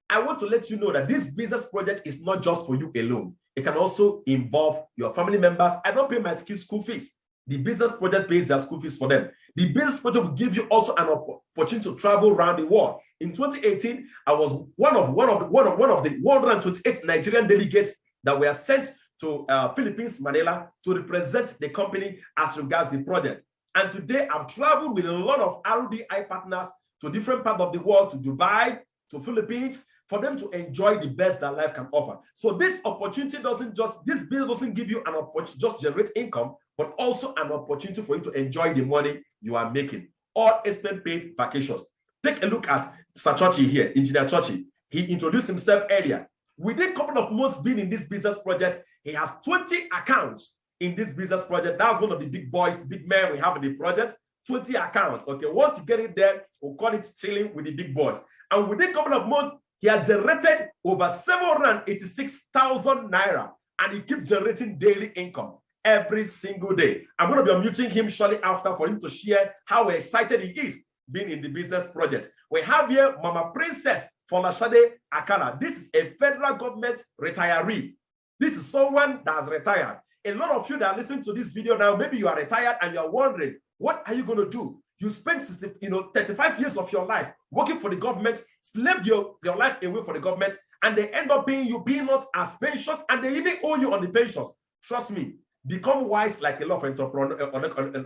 I want to let you know that this business project is not just for you alone. It can also involve your family members. I don't pay my kids school fees. The business project pays their school fees for them. The business project will give you also an opportunity to travel around the world. In 2018, I was one of the 128 Nigerian delegates that were sent to Philippines, Manila, to represent the company as regards the project. And today, I've traveled with a lot of RDI partners to different parts of the world, to Dubai, to Philippines, for them to enjoy the best that life can offer. So this opportunity this business doesn't give you an opportunity to just generate income, but also an opportunity for you to enjoy the money you are making. All expense paid vacations. Take a look at Sir Chochi here, Engineer Chochi. He introduced himself earlier. Within a couple of months being in this business project, he has 20 accounts in this business project. That's one of the big boys, big men we have in the project. 20 accounts. Okay, once you get it there, we'll call it chilling with the big boys. And within a couple of months, he has generated over 786,000 naira, and he keeps generating daily income every single day. I'm going to be unmuting him shortly after for him to share how excited he is being in the business project. We have here Mama Princess Folashade Akala. This is a federal government retiree. This is someone that has retired. A lot of you that are listening to this video now, maybe you are retired and you're wondering, what are you going to do? You spent 35 years of your life working for the government, slaved your life away for the government, and they end up paying you peanuts as pensions, and they even owe you on the pensions. Trust me, become wise like a lot of entrepreneurs,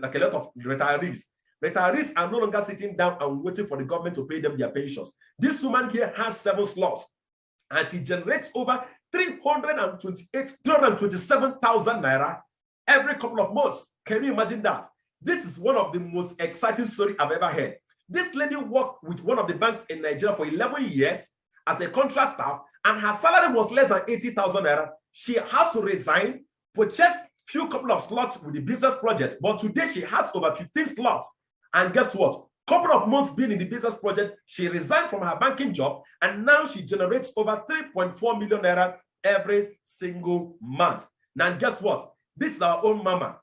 like a lot of retirees. Retirees are no longer sitting down and waiting for the government to pay them their pensions. This woman here has 7 slots, and she generates over 327,000 naira every couple of months. Can you imagine that? This is one of the most exciting stories I've ever heard. This lady worked with one of the banks in Nigeria for 11 years as a contract staff, and her salary was less than 80,000 naira. She has to resign, purchase few couple of slots with the business project, but today she has over 15 slots. And guess what? Couple of months being in the business project, she resigned from her banking job, and now she generates over 3.4 million naira every single month. Now guess what? This is our own mama.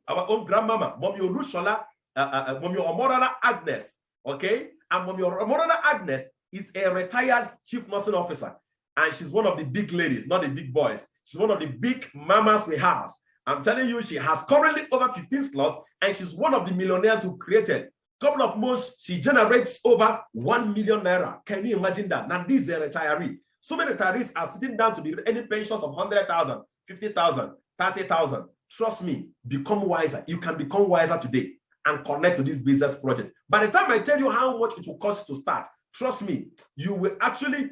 Our own grandmama, Mommy Olushola, Mommy Omorala Agnes, okay? And Mommy Omorala Agnes is a retired chief nursing officer, and she's one of the big ladies, not the big boys. She's one of the big mamas we have. I'm telling you, she has currently over 15 slots, and she's one of the millionaires who've created. Couple of months, she generates over 1 million naira. Can you imagine that? Now, this is a retiree. So many retirees are sitting down to be any pensions of 100,000, 50,000, 30,000. Trust me, become wiser. You can become wiser today and connect to this business project. By the time I tell you how much it will cost to start, trust me, you will actually,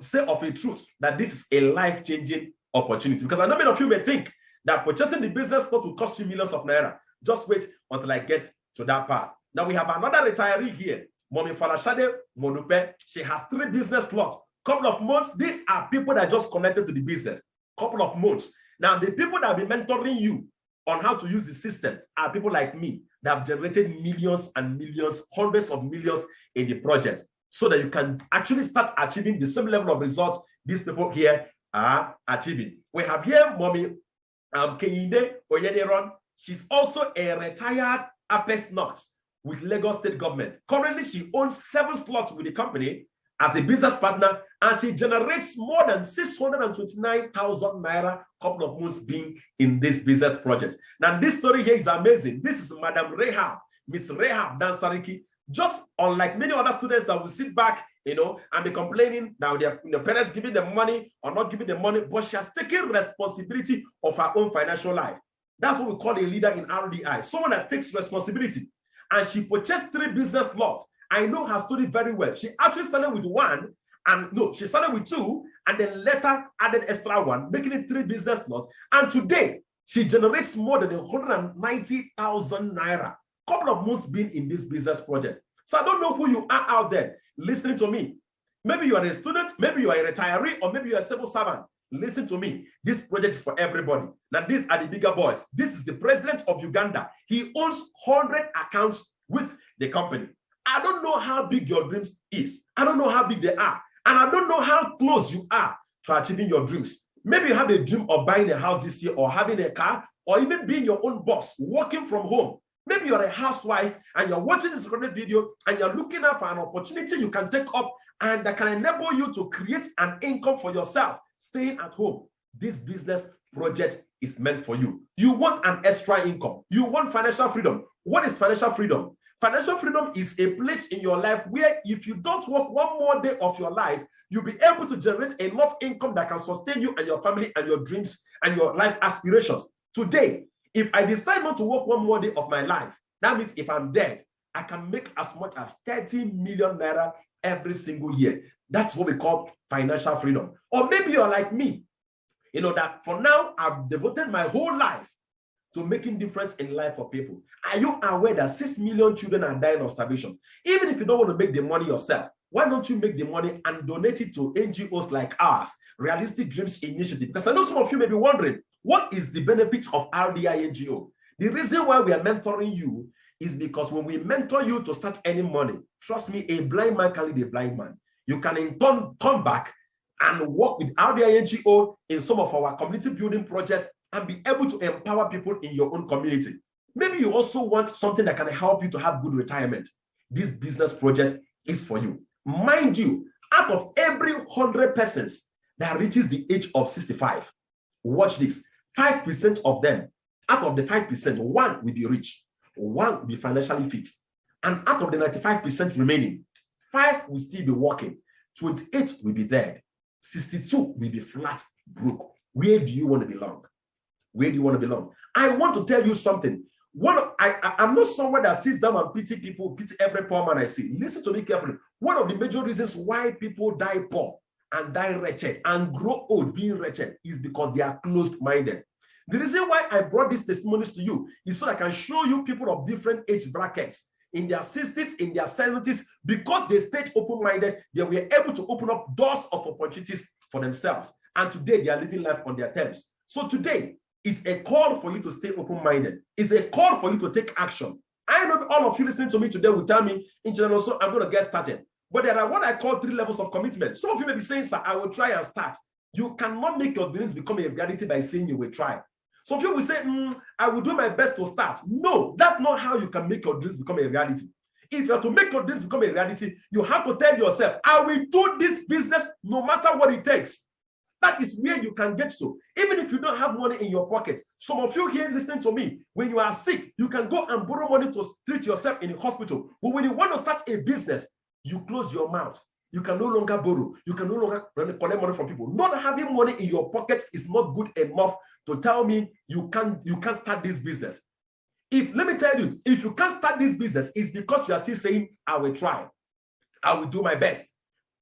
say of a truth that this is a life-changing opportunity. Because I know many of you may think that purchasing the business plot will cost you millions of naira. Just wait until I get to that part. Now we have another retiree here, Mommy Falashade Monupe. She has 3 business slots. Couple of months. These are people that just connected to the business. Couple of months. Now, the people that will be mentoring you on how to use the system are people like me that have generated millions and millions, hundreds of millions in the project, so that you can actually start achieving the same level of results these people here are achieving. We have here Mommy Kenyinde Oyederon. She's also a retired Apex nurse with Lagos State government. Currently, she owns 7 slots with the company as a business partner, and she generates more than 629,000 naira couple of months being in this business project. Now, this story here is amazing. This is Madam Rehab, Miss Rehab Dansariki. Just unlike many other students that will sit back, and be complaining that their parents giving them money or not giving them money, but she has taken responsibility of her own financial life. That's what we call a leader in RDI, someone that takes responsibility. And she purchased 3 business lots. I know her story very well. She actually started with 1, and no, she started with 2, and then later added extra 1, making it 3 business lots. And today, she generates more than 190,000 naira. Couple of months being in this business project. So I don't know who you are out there listening to me. Maybe you are a student, maybe you are a retiree, or maybe you are a civil servant. Listen to me. This project is for everybody. Now, these are the bigger boys. This is the president of Uganda. He owns 100 accounts with the company. I don't know how big your dreams is. I don't know how big they are. And I don't know how close you are to achieving your dreams. Maybe you have a dream of buying a house this year, or having a car, or even being your own boss, working from home. Maybe you're a housewife and you're watching this recorded video and you're looking out for an opportunity you can take up and that can enable you to create an income for yourself, staying at home. This business project is meant for you. You want an extra income. You want financial freedom. What is financial freedom? Financial freedom is a place in your life where if you don't work one more day of your life, you'll be able to generate enough income that can sustain you and your family and your dreams and your life aspirations. Today, if I decide not to work one more day of my life, that means if I'm dead, I can make as much as 30 million naira every single year. That's what we call financial freedom. Or maybe you're like me, you know, that for now, I've devoted my whole life to making difference in life for people. Are you aware that 6 million children are dying of starvation? Even if you don't want to make the money yourself, why don't you make the money and donate it to NGOs like ours, Realistic Dreams Initiative? Because I know some of you may be wondering, what is the benefit of RDI NGO? The reason why we are mentoring you is because when we mentor you to start earning money, trust me, a blind man can lead a blind man. You can in turn come back and work with RDI NGO in some of our community building projects and be able to empower people in your own community. Maybe you also want something that can help you to have good retirement. This business project is for you. Mind you, out of every 100 persons that reaches the age of 65, watch this, 5% of them, out of the 5%, one will be rich, one will be financially fit. And out of the 95% remaining, 5 will still be working, 28 will be dead, 62 will be flat broke. Where do you want to belong? Where do you want to belong? I want to tell you something. I'm not someone that sits down and pity people, pity every poor man I see. Listen to me carefully. One of the major reasons why people die poor and die wretched and grow old being wretched is because they are closed-minded. The reason why I brought these testimonies to you is so I can show you people of different age brackets in their 60s, in their 70s, because they stayed open-minded, they were able to open up doors of opportunities for themselves. And today they are living life on their terms. So today is a call for you to stay open-minded. It's a call for you to take action. I know all of you listening to me today will tell me, in general, so I'm going to get started. But there are what I call 3 levels of commitment. Some of you may be saying, sir, I will try and start. You cannot make your dreams become a reality by saying you will try. Some of you will say, I will do my best to start. No, that's not how you can make your dreams become a reality. If you are to make your dreams become a reality, you have to tell yourself, I will do this business no matter what it takes. That is where you can get to. Even if you don't have money in your pocket. Some of you here listening to me, when you are sick, you can go and borrow money to treat yourself in a hospital. But when you want to start a business, you close your mouth. You can no longer borrow. You can no longer collect money from people. Not having money in your pocket is not good enough to tell me you can't start this business. Let me tell you, if you can't start this business, it's because you are still saying, I will try. I will do my best.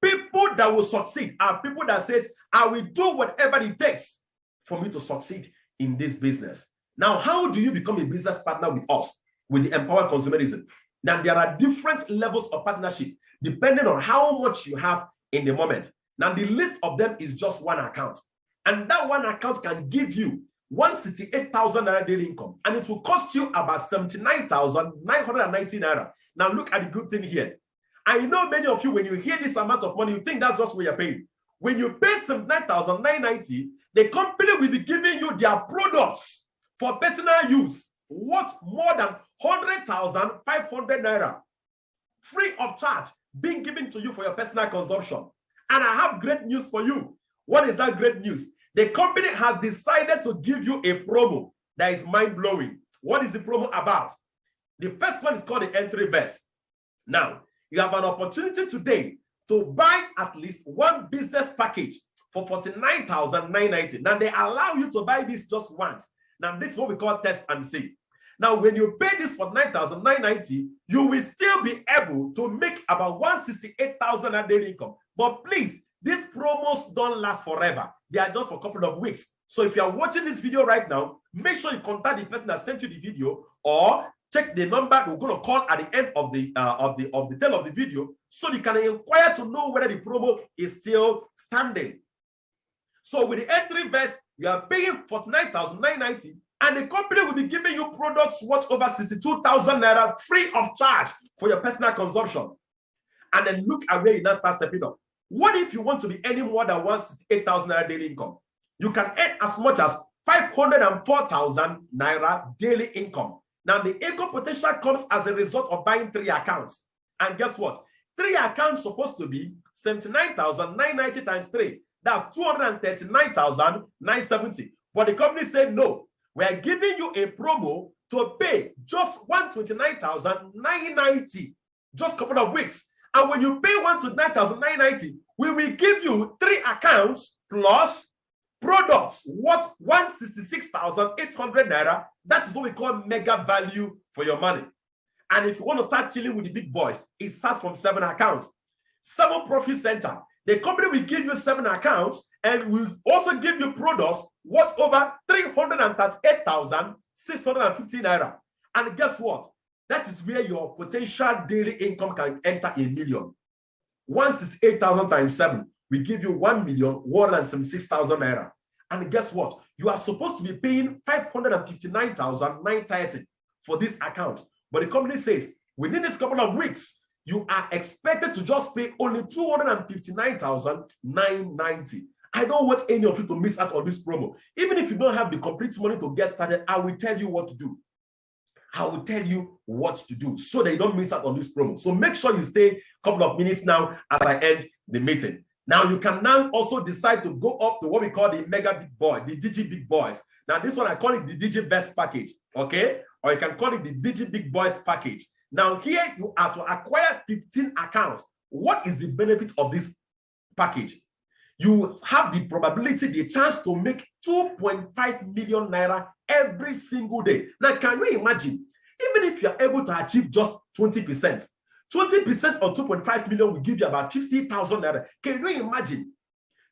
People that will succeed are people that says, I will do whatever it takes for me to succeed in this business. Now, how do you become a business partner with us, with the Empowered Consumerism? Now, there are different levels of partnership depending on how much you have in the moment. Now, the list of them is just one account. And that one account can give you 168,000 naira daily income. And it will cost you about 79,990 naira. Now, look at the good thing here. I know many of you, when you hear this amount of money, you think that's just what you're paying. When you pay 79,990, the company will be giving you their products for personal use worth more than 100,500 naira, free of charge, being given to you for your personal consumption. And I have great news for you. What is that great news? The company has decided to give you a promo that is mind-blowing. What is the promo about? The first one is called the entry vest. Now, you have an opportunity today to buy at least one business package for 49,990. Now, they allow you to buy this just once. Now, this is what we call test and see. Now, when you pay this for 9,990, you will still be able to make about 168,000 a daily income. But please, these promos don't last forever. They are just for a couple of weeks. So if you are watching this video right now, make sure you contact the person that sent you the video or Check the number we're going to call at the end of the tail of the video, so you can inquire to know whether the promo is still standing. So with the entry vest, you are paying 49,990, and the company will be giving you products worth over 62,000 naira free of charge for your personal consumption. And then look at where you now start stepping up. What if you want to be earning more than 168,000 naira daily income? You can earn as much as 504,000 naira daily income. Now, the income potential comes as a result of buying 3 accounts. And guess what? 3 accounts supposed to be 79,990 times 3. That's 239,970. But the company said, no, we are giving you a promo to pay just 129,990, just a couple of weeks. And when you pay 129,990, we will give you 3 accounts plus products worth 166,800 naira. That is what we call mega value for your money. And if you want to start chilling with the big boys, it starts from 7 accounts. 7 profit center. The company will give you 7 accounts and will also give you products worth over 338,650 naira. And guess what? That is where your potential daily income can enter a million. 168,000 times 7. We give you 1,176,000 naira. And guess what? You are supposed to be paying 559,930 for this account. But the company says, within this couple of weeks, you are expected to just pay only 259,990. I don't want any of you to miss out on this promo. Even if you don't have the complete money to get started, I will tell you what to do. I will tell you what to do so that you don't miss out on this promo. So make sure you stay a couple of minutes now as I end the meeting. Now you can now also decide to go up to what we call the mega big boy, the DG big boys. Now this one I call it the DG best package, okay? Or you can call it the DG big boys package. Now here you are to acquire 15 accounts. What is the benefit of this package? You have the probability, the chance to make 2.5 million naira every single day. Now, can you imagine, even if you're able to achieve just 20%, 20% of 2.5 million will give you about 50,000 naira. Can you imagine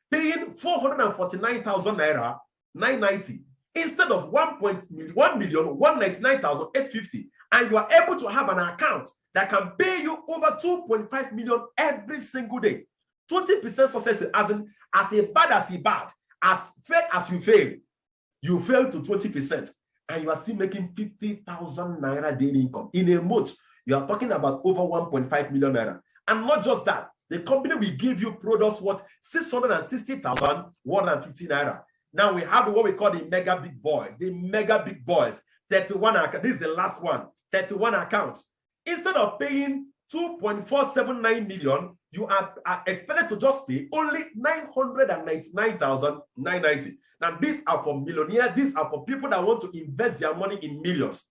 paying 449,000 naira, 990, instead of 1,199,850, and you are able to have an account that can pay you over 2.5 million every single day? 20% success, as bad as as fair as you fail to 20%, and you are still making 50,000 naira daily income. In a month, you are talking about over 1.5 million naira. And not just that, the company will give you products worth 660,150 naira. Now we have what we call the mega big boys. The mega big boys, 31 accounts. This is the last one, 31 accounts. Instead of paying 2.479 million, you are expected to just pay only 999,990. Now, these are for millionaires. These are for people that want to invest their money in millions.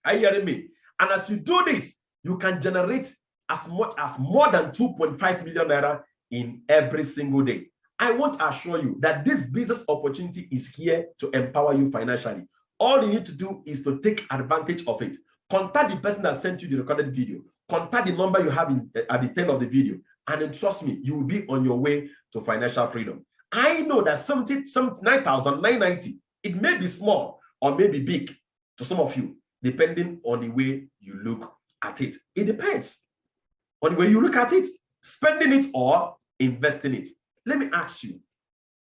Are you hearing me? And as you do this, you can generate as much as more than 2.5 million naira in every single day. I want to assure you that this business opportunity is here to empower you financially. All you need to do is to take advantage of it. Contact the person that sent you the recorded video. Contact the number you have at the tail of the video. And then trust me, you will be on your way to financial freedom. I know that 79,990, it may be small or may be big to some of you, depending on the way you look at it. It depends on the way you look at it, spending it or investing it. Let me ask you,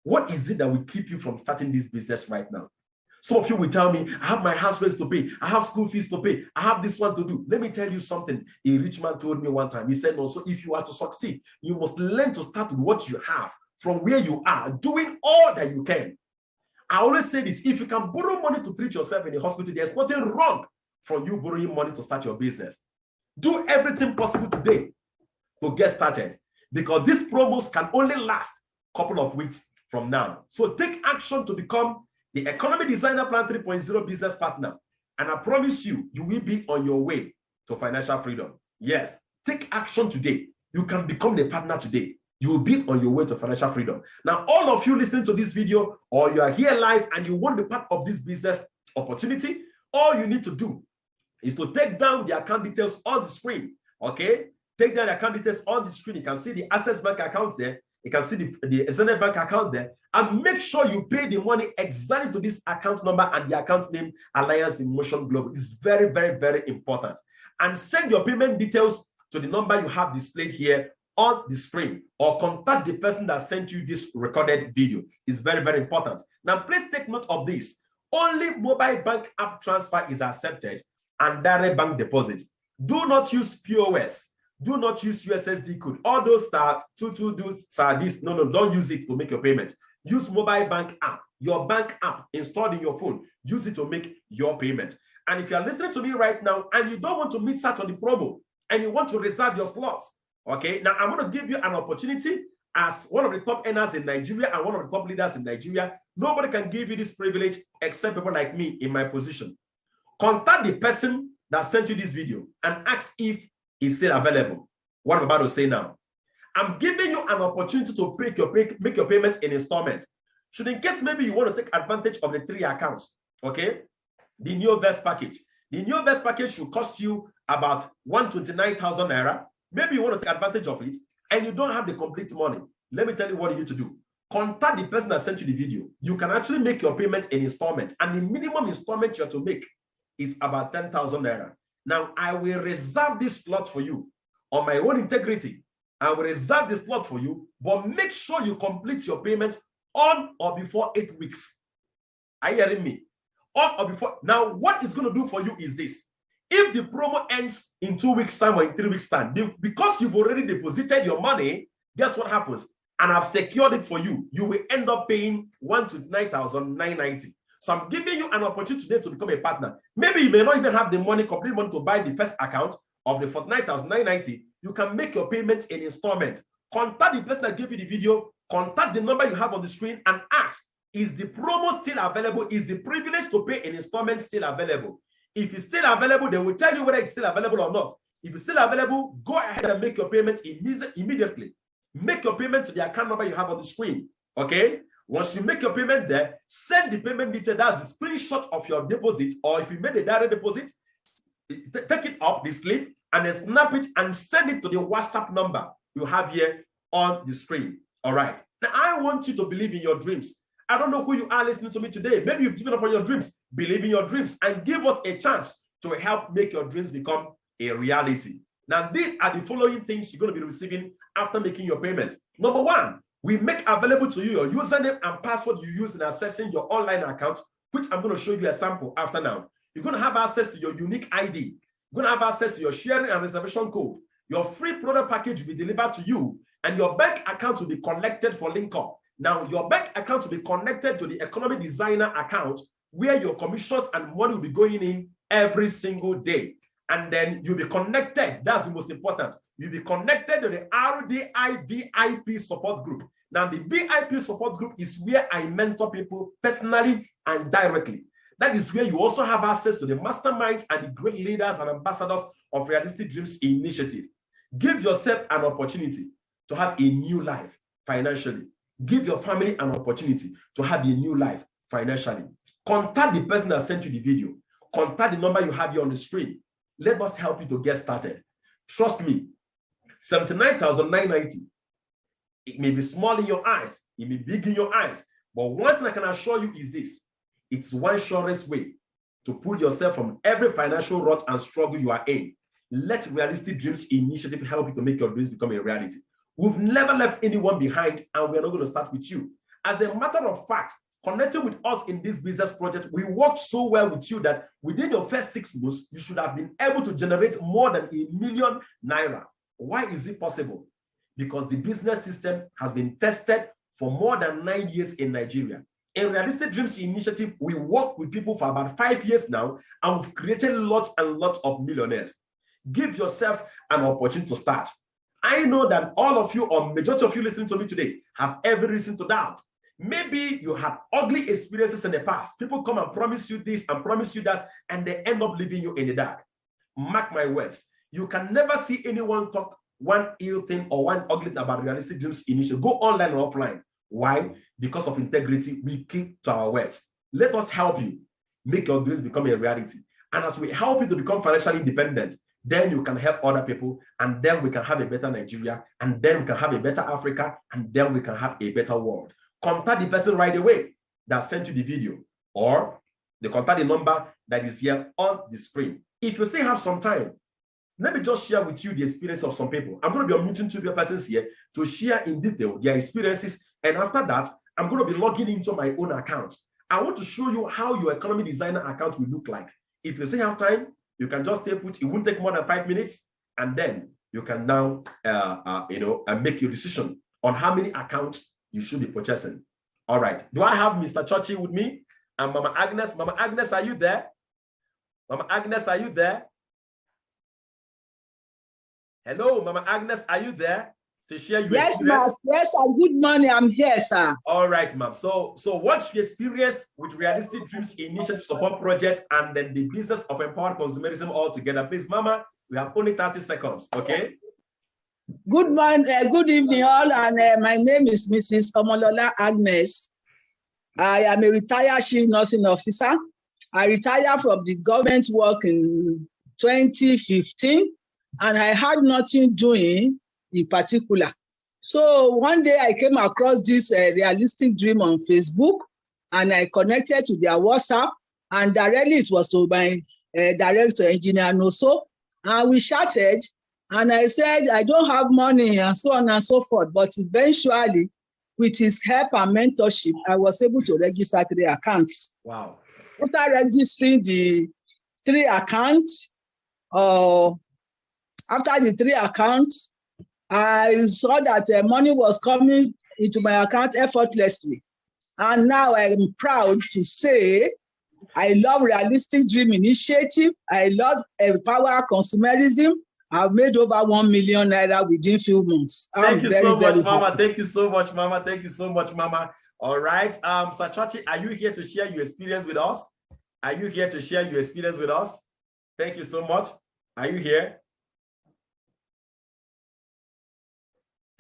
what is it that will keep you from starting this business right now? Some of you will tell me, I have my house rents to pay, I have school fees to pay, I have this one to do. Let me tell you something. A rich man told me one time, he said, no, so if you are to succeed, you must learn to start with what you have from where you are, doing all that you can. I always say this, if you can borrow money to treat yourself in the hospital, there's nothing wrong from you borrowing money to start your business. Do everything possible today to get started, because these promos can only last a couple of weeks from now. So take action to become the Economy Designer Plan 3.0 business partner. And I promise you, you will be on your way to financial freedom. Yes, take action today. You can become the partner today. You will be on your way to financial freedom. Now, all of you listening to this video, or you are here live and you want to be part of this business opportunity, all you need to do is to take down the account details on the screen. Okay? Take down the account details on the screen. You can see the Access Bank accounts there. You can see the extended bank account there, and make sure you pay the money exactly to this account number and the account name Alliance in Motion Global. It's very, very, very important. And send your payment details to the number you have displayed here on the screen, or contact the person that sent you this recorded video. It's very, very important. Now, please take note of this. Only mobile bank app transfer is accepted and direct bank deposit. Do not use POS. Do not use USSD code. All those star 222 star this. No, don't use it to make your payment. Use mobile bank app, your bank app installed in your phone. Use it to make your payment. And if you are listening to me right now and you don't want to miss out on the promo and you want to reserve your slots, okay, now I'm going to give you an opportunity as one of the top earners in Nigeria and one of the top leaders in Nigeria. Nobody can give you this privilege except people like me in my position. Contact the person that sent you this video and ask if it's still available. What I'm about to say now. I'm giving you an opportunity to make your payments in installment. Should in case maybe you want to take advantage of the 3 accounts, okay? The Neo Vest package. The Neo Vest package should cost you about 129,000 naira. Maybe you want to take advantage of it and you don't have the complete money. Let me tell you what you need to do. Contact the person that sent you the video. You can actually make your payment in installment, and the minimum installment you have to make is about 10,000 naira. Now, I will reserve this slot for you on my own integrity. I will reserve this slot for you, but make sure you complete your payment on or before 8 weeks. Are you hearing me? On or before. Now, what it's going to do for you is this. If the promo ends in 2 weeks' time or in 3 weeks' time, because you've already deposited your money, guess what happens? And I've secured it for you. You will end up paying 129,990. So I'm giving you an opportunity today to become a partner. Maybe you may not even have the money, complete money to buy the first account of the 49,990. You can make your payment in installment. Contact the person that gave you the video. Contact the number you have on the screen and ask, is the promo still available? Is the privilege to pay in installment still available? If it's still available, they will tell you whether it's still available or not. If it's still available, go ahead and make your payment immediately. Make your payment to the account number you have on the screen, okay? Once you make your payment there, send the payment detail. That's the screenshot of your deposit, or if you made a direct deposit, take it up, the slip, and then snap it and send it to the WhatsApp number you have here on the screen. All right. Now, I want you to believe in your dreams. I don't know who you are listening to me today. Maybe you've given up on your dreams. Believe in your dreams and give us a chance to help make your dreams become a reality. Now, these are the following things you're going to be receiving after making your payment. Number 1, we make available to you your username and password you use in accessing your online account, which I'm going to show you a sample after now. You're going to have access to your unique ID. You're going to have access to your sharing and reservation code. Your free product package will be delivered to you, and your bank account will be collected for link up. Now, your bank account will be connected to the economic designer account, where your commissions and money will be going in every single day. And then you'll be connected. That's the most important. You'll be connected to the RDI VIP support group. Now, the VIP support group is where I mentor people personally and directly. That is where you also have access to the masterminds and the great leaders and ambassadors of Realistic Dreams Initiative. Give yourself an opportunity to have a new life financially. Give your family an opportunity to have a new life financially. Contact the person that sent you the video. Contact the number you have here on the screen. Let us help you to get started. Trust me, 79,990. It may be small in your eyes. It may be big in your eyes. But one thing I can assure you is this. It's one surest way to pull yourself from every financial rut and struggle you are in. Let Realistic Dreams Initiative help you to make your dreams become a reality. We've never left anyone behind, and we're not going to start with you. As a matter of fact, connecting with us in this business project, we worked so well with you that within your first 6 months, you should have been able to generate more than 1 million naira. Why is it possible? Because the business system has been tested for more than 9 years in Nigeria. In Realistic Dreams Initiative, we work with people for about 5 years now, and we've created lots and lots of millionaires. Give yourself an opportunity to start. I know that all of you, or majority of you listening to me today, have every reason to doubt. Maybe you had ugly experiences in the past. People come and promise you this and promise you that, and they end up leaving you in the dark. Mark my words. You can never see anyone talk one ill thing or one ugly thing about Realistic Dreams Initiative. Go online or offline. Why? Because of integrity, we keep to our words. Let us help you make your dreams become a reality. And as we help you to become financially independent, then you can help other people, and then we can have a better Nigeria, and then we can have a better Africa, and then we can have a better world. Contact the person right away that sent you the video, or the contact the number that is here on the screen. If you still have some time, let me just share with you the experience of some people. I'm going to be unmuting two persons here to share in detail their experiences. And after that, I'm going to be logging into my own account. I want to show you how your economy designer account will look like. If you still have time, you can just stay put. It won't take more than 5 minutes. And then you can now, make your decision on how many accounts you should be purchasing. All right. Do I have Mr. Churchy with me? And Mama Agnes. Mama Agnes, are you there? Mama Agnes, are you there? Hello, Mama Agnes, are you there to share your experience? Ma'am. Yes, sir. Good morning. I'm here, sir. All right, ma'am. So what's your experience with Realistic Dreams Initiative Support Project and then the business of Empowered Consumerism all together? Please, Mama, we have only 30 seconds, okay? Good morning, good evening all, and my name is Mrs. Omolola Agnes. I am a retired chief nursing officer. I retired from the government work in 2015. And I had nothing doing in particular. So one day I came across this Realistic Dream on Facebook, and I connected to their WhatsApp, and directly it was to my director, Engineer Noso, and we chatted, and I said, I don't have money, and so on and so forth. But eventually, with his help and mentorship, I was able to register 3 accounts. Wow. After registering the 3 accounts, after the 3 accounts, I saw that money was coming into my account effortlessly. And now I'm proud to say I love Realistic Dream Initiative. I love Empowered Consumerism. I've made over 1 million naira within few months. Thank you so much, Mama. Thank you so much, Mama. Thank you so much, Mama. All right. Sachachi, are you here to share your experience with us? Are you here to share your experience with us? Thank you so much. Are you here?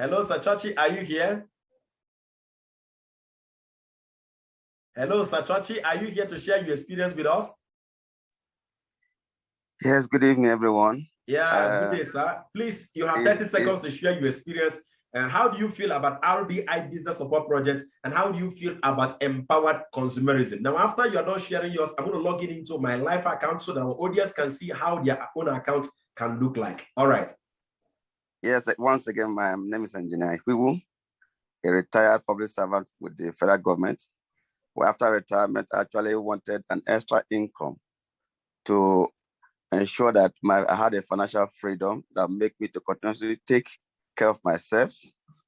Hello, Sachachi, are you here? Hello, Sachachi, are you here to share your experience with us? Yes, good evening, everyone. Yeah, good day, sir. Please, you have 30 seconds to share your experience. And how do you feel about RDI Business Support Project? And how do you feel about Empowered Consumerism? Now, after you're done sharing yours, I'm going to log in into my live account so that our audience can see how their own accounts can look like. All right. Yes, once again, my name is Engineer Ihu, a retired public servant with the federal government, who after retirement actually wanted an extra income to ensure that I had a financial freedom that make me to continuously take care of myself,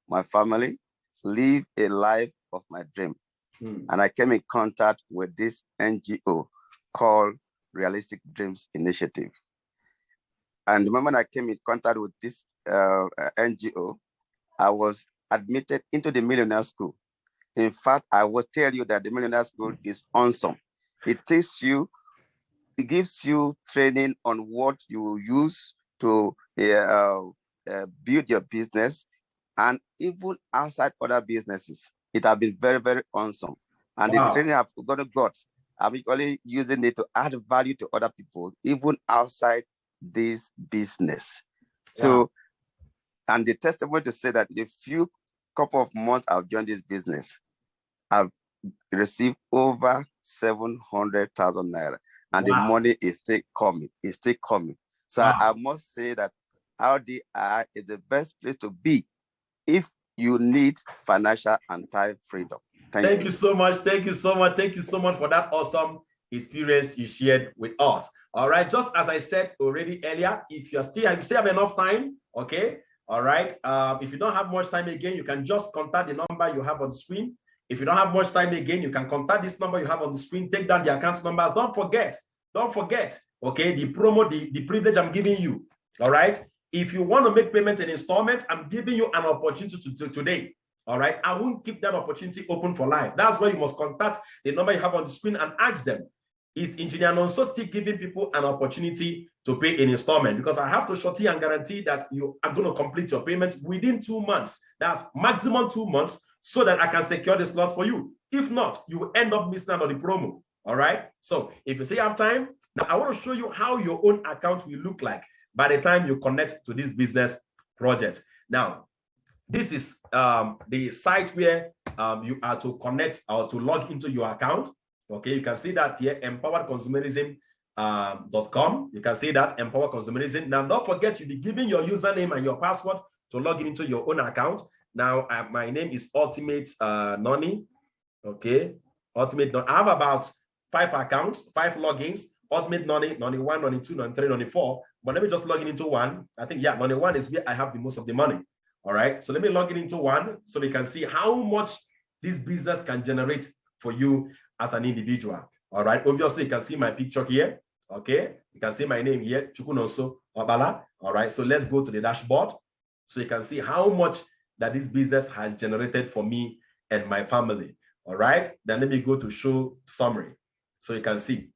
my family, live a life of my dream. And I came in contact with this NGO called Realistic Dreams Initiative. And the moment I came in contact with this NGO, I was admitted into the Millionaire School. In fact, I will tell you that the Millionaire School is awesome. It gives you training on what you use to build your business, and even outside other businesses. It has been very, very awesome. And the training I've got, I'm equally using it to add value to other people, even outside this business. So, and the testimony to say that the few couple of months I've joined this business, I've received over 700,000 naira, and the money is still coming. It's still coming. So I must say that RDI is the best place to be if you need financial and time freedom. Thank you so much. Thank you so much. Thank you so much for that awesome experience you shared with us. All right. Just as I said already earlier, if you still have enough time, okay. All right. If you don't have much time again, you can just contact the number you have on the screen. If you don't have much time again, you can contact this number you have on the screen. Take down the account numbers. Don't forget. Okay, the promo, the privilege I'm giving you. All right. If you want to make payments in installments, I'm giving you an opportunity to today. All right. I won't keep that opportunity open for life. That's why you must contact the number you have on the screen and ask them, is Engineer Nonso still giving people an opportunity to pay in installment? Because I have to surety and guarantee that you are going to complete your payment within 2 months. That's maximum 2 months, so that I can secure the slot for you. If not, you will end up missing out on the promo. All right. So if you say you have time, now I want to show you how your own account will look like. by the time you connect to this business project. Now, this is the site where you are to connect or to log into your account. Okay, you can see that here, empoweredconsumerism.com. You can see that, Empowered Consumerism. Now, don't forget, you'll be giving your username and your password to log into your own account. Now, my name is Ultimate Noni. Okay, Ultimate Noni. I have about 5 accounts, 5 logins. Ultimate Noni, Noni 1, Noni 2, Noni 3, Noni 4. But let me just log in into one. I think, yeah, Noni 1 is where I have the most of the money. All right, so let me log in into one so they can see how much this business can generate for you as an individual. All right, obviously you can see my picture here. Okay, you can see my name here, Chukunoso Obala. All right, so let's go to the dashboard so you can see how much that this business has generated for me and my family. All right, then let me go to show summary so you can see.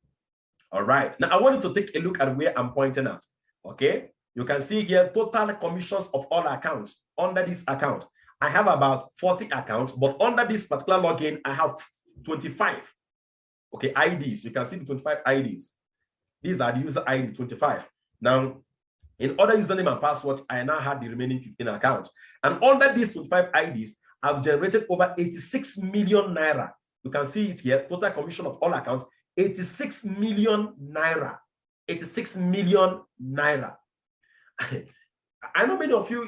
All right, now I wanted to take a look at where I'm pointing at. Okay, you can see here total commissions of all accounts. Under this account, I have about 40 accounts, but under this particular login, I have 25. Okay, IDs. You can see the 25 IDs. These are the user ID 25. Now, in other username and passwords, I now have the remaining 15 accounts. And under these 25 IDs, I've generated over 86 million naira. You can see it here, total commission of all accounts, 86 million naira. 86 million naira. I know many of you,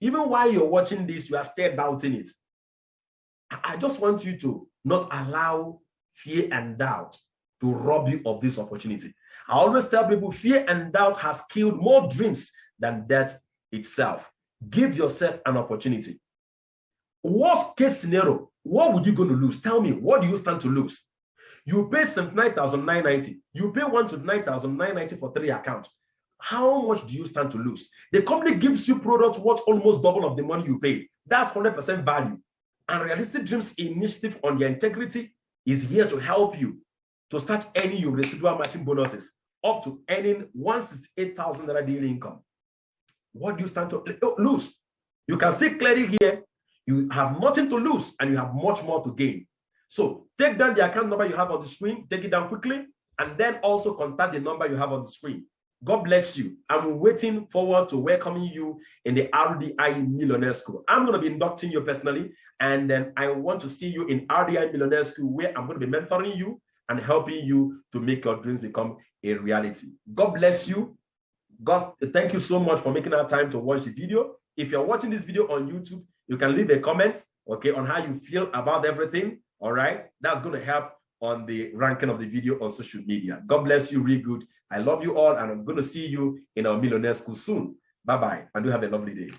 even while you're watching this, you are still doubting it. I just want you to not allow fear and doubt to rob you of this opportunity. I always tell people fear and doubt has killed more dreams than death itself. Give yourself an opportunity. Worst case scenario, what would you going to lose? Tell me, what do you stand to lose? You pay 79,990. You pay 129,990 for 3 accounts. How much do you stand to lose? The company gives you products worth almost double of the money you paid. That's 100% value. And Realistic Dreams Initiative on your integrity is here to help you to start earning your residual matching bonuses up to earning 168,000 daily income. What do you stand to lose? You can see clearly here, you have nothing to lose and you have much more to gain. So take down the account number you have on the screen, take it down quickly, and then also contact the number you have on the screen. God bless you. I'm waiting forward to welcoming you in the RDI Millionaire School. I'm going to be inducting you personally, and then I want to see you in RDI Millionaire School, where I'm going to be mentoring you and helping you to make your dreams become a reality. God bless you. God, thank you so much for making our time to watch the video. If you're watching this video on YouTube, you can leave a comment, okay, on how you feel about everything. All right, that's going to help on the ranking of the video on social media. God bless you, really good. I love you all, and I'm going to see you in our Millionaire School soon. Bye-bye, and do have a lovely day.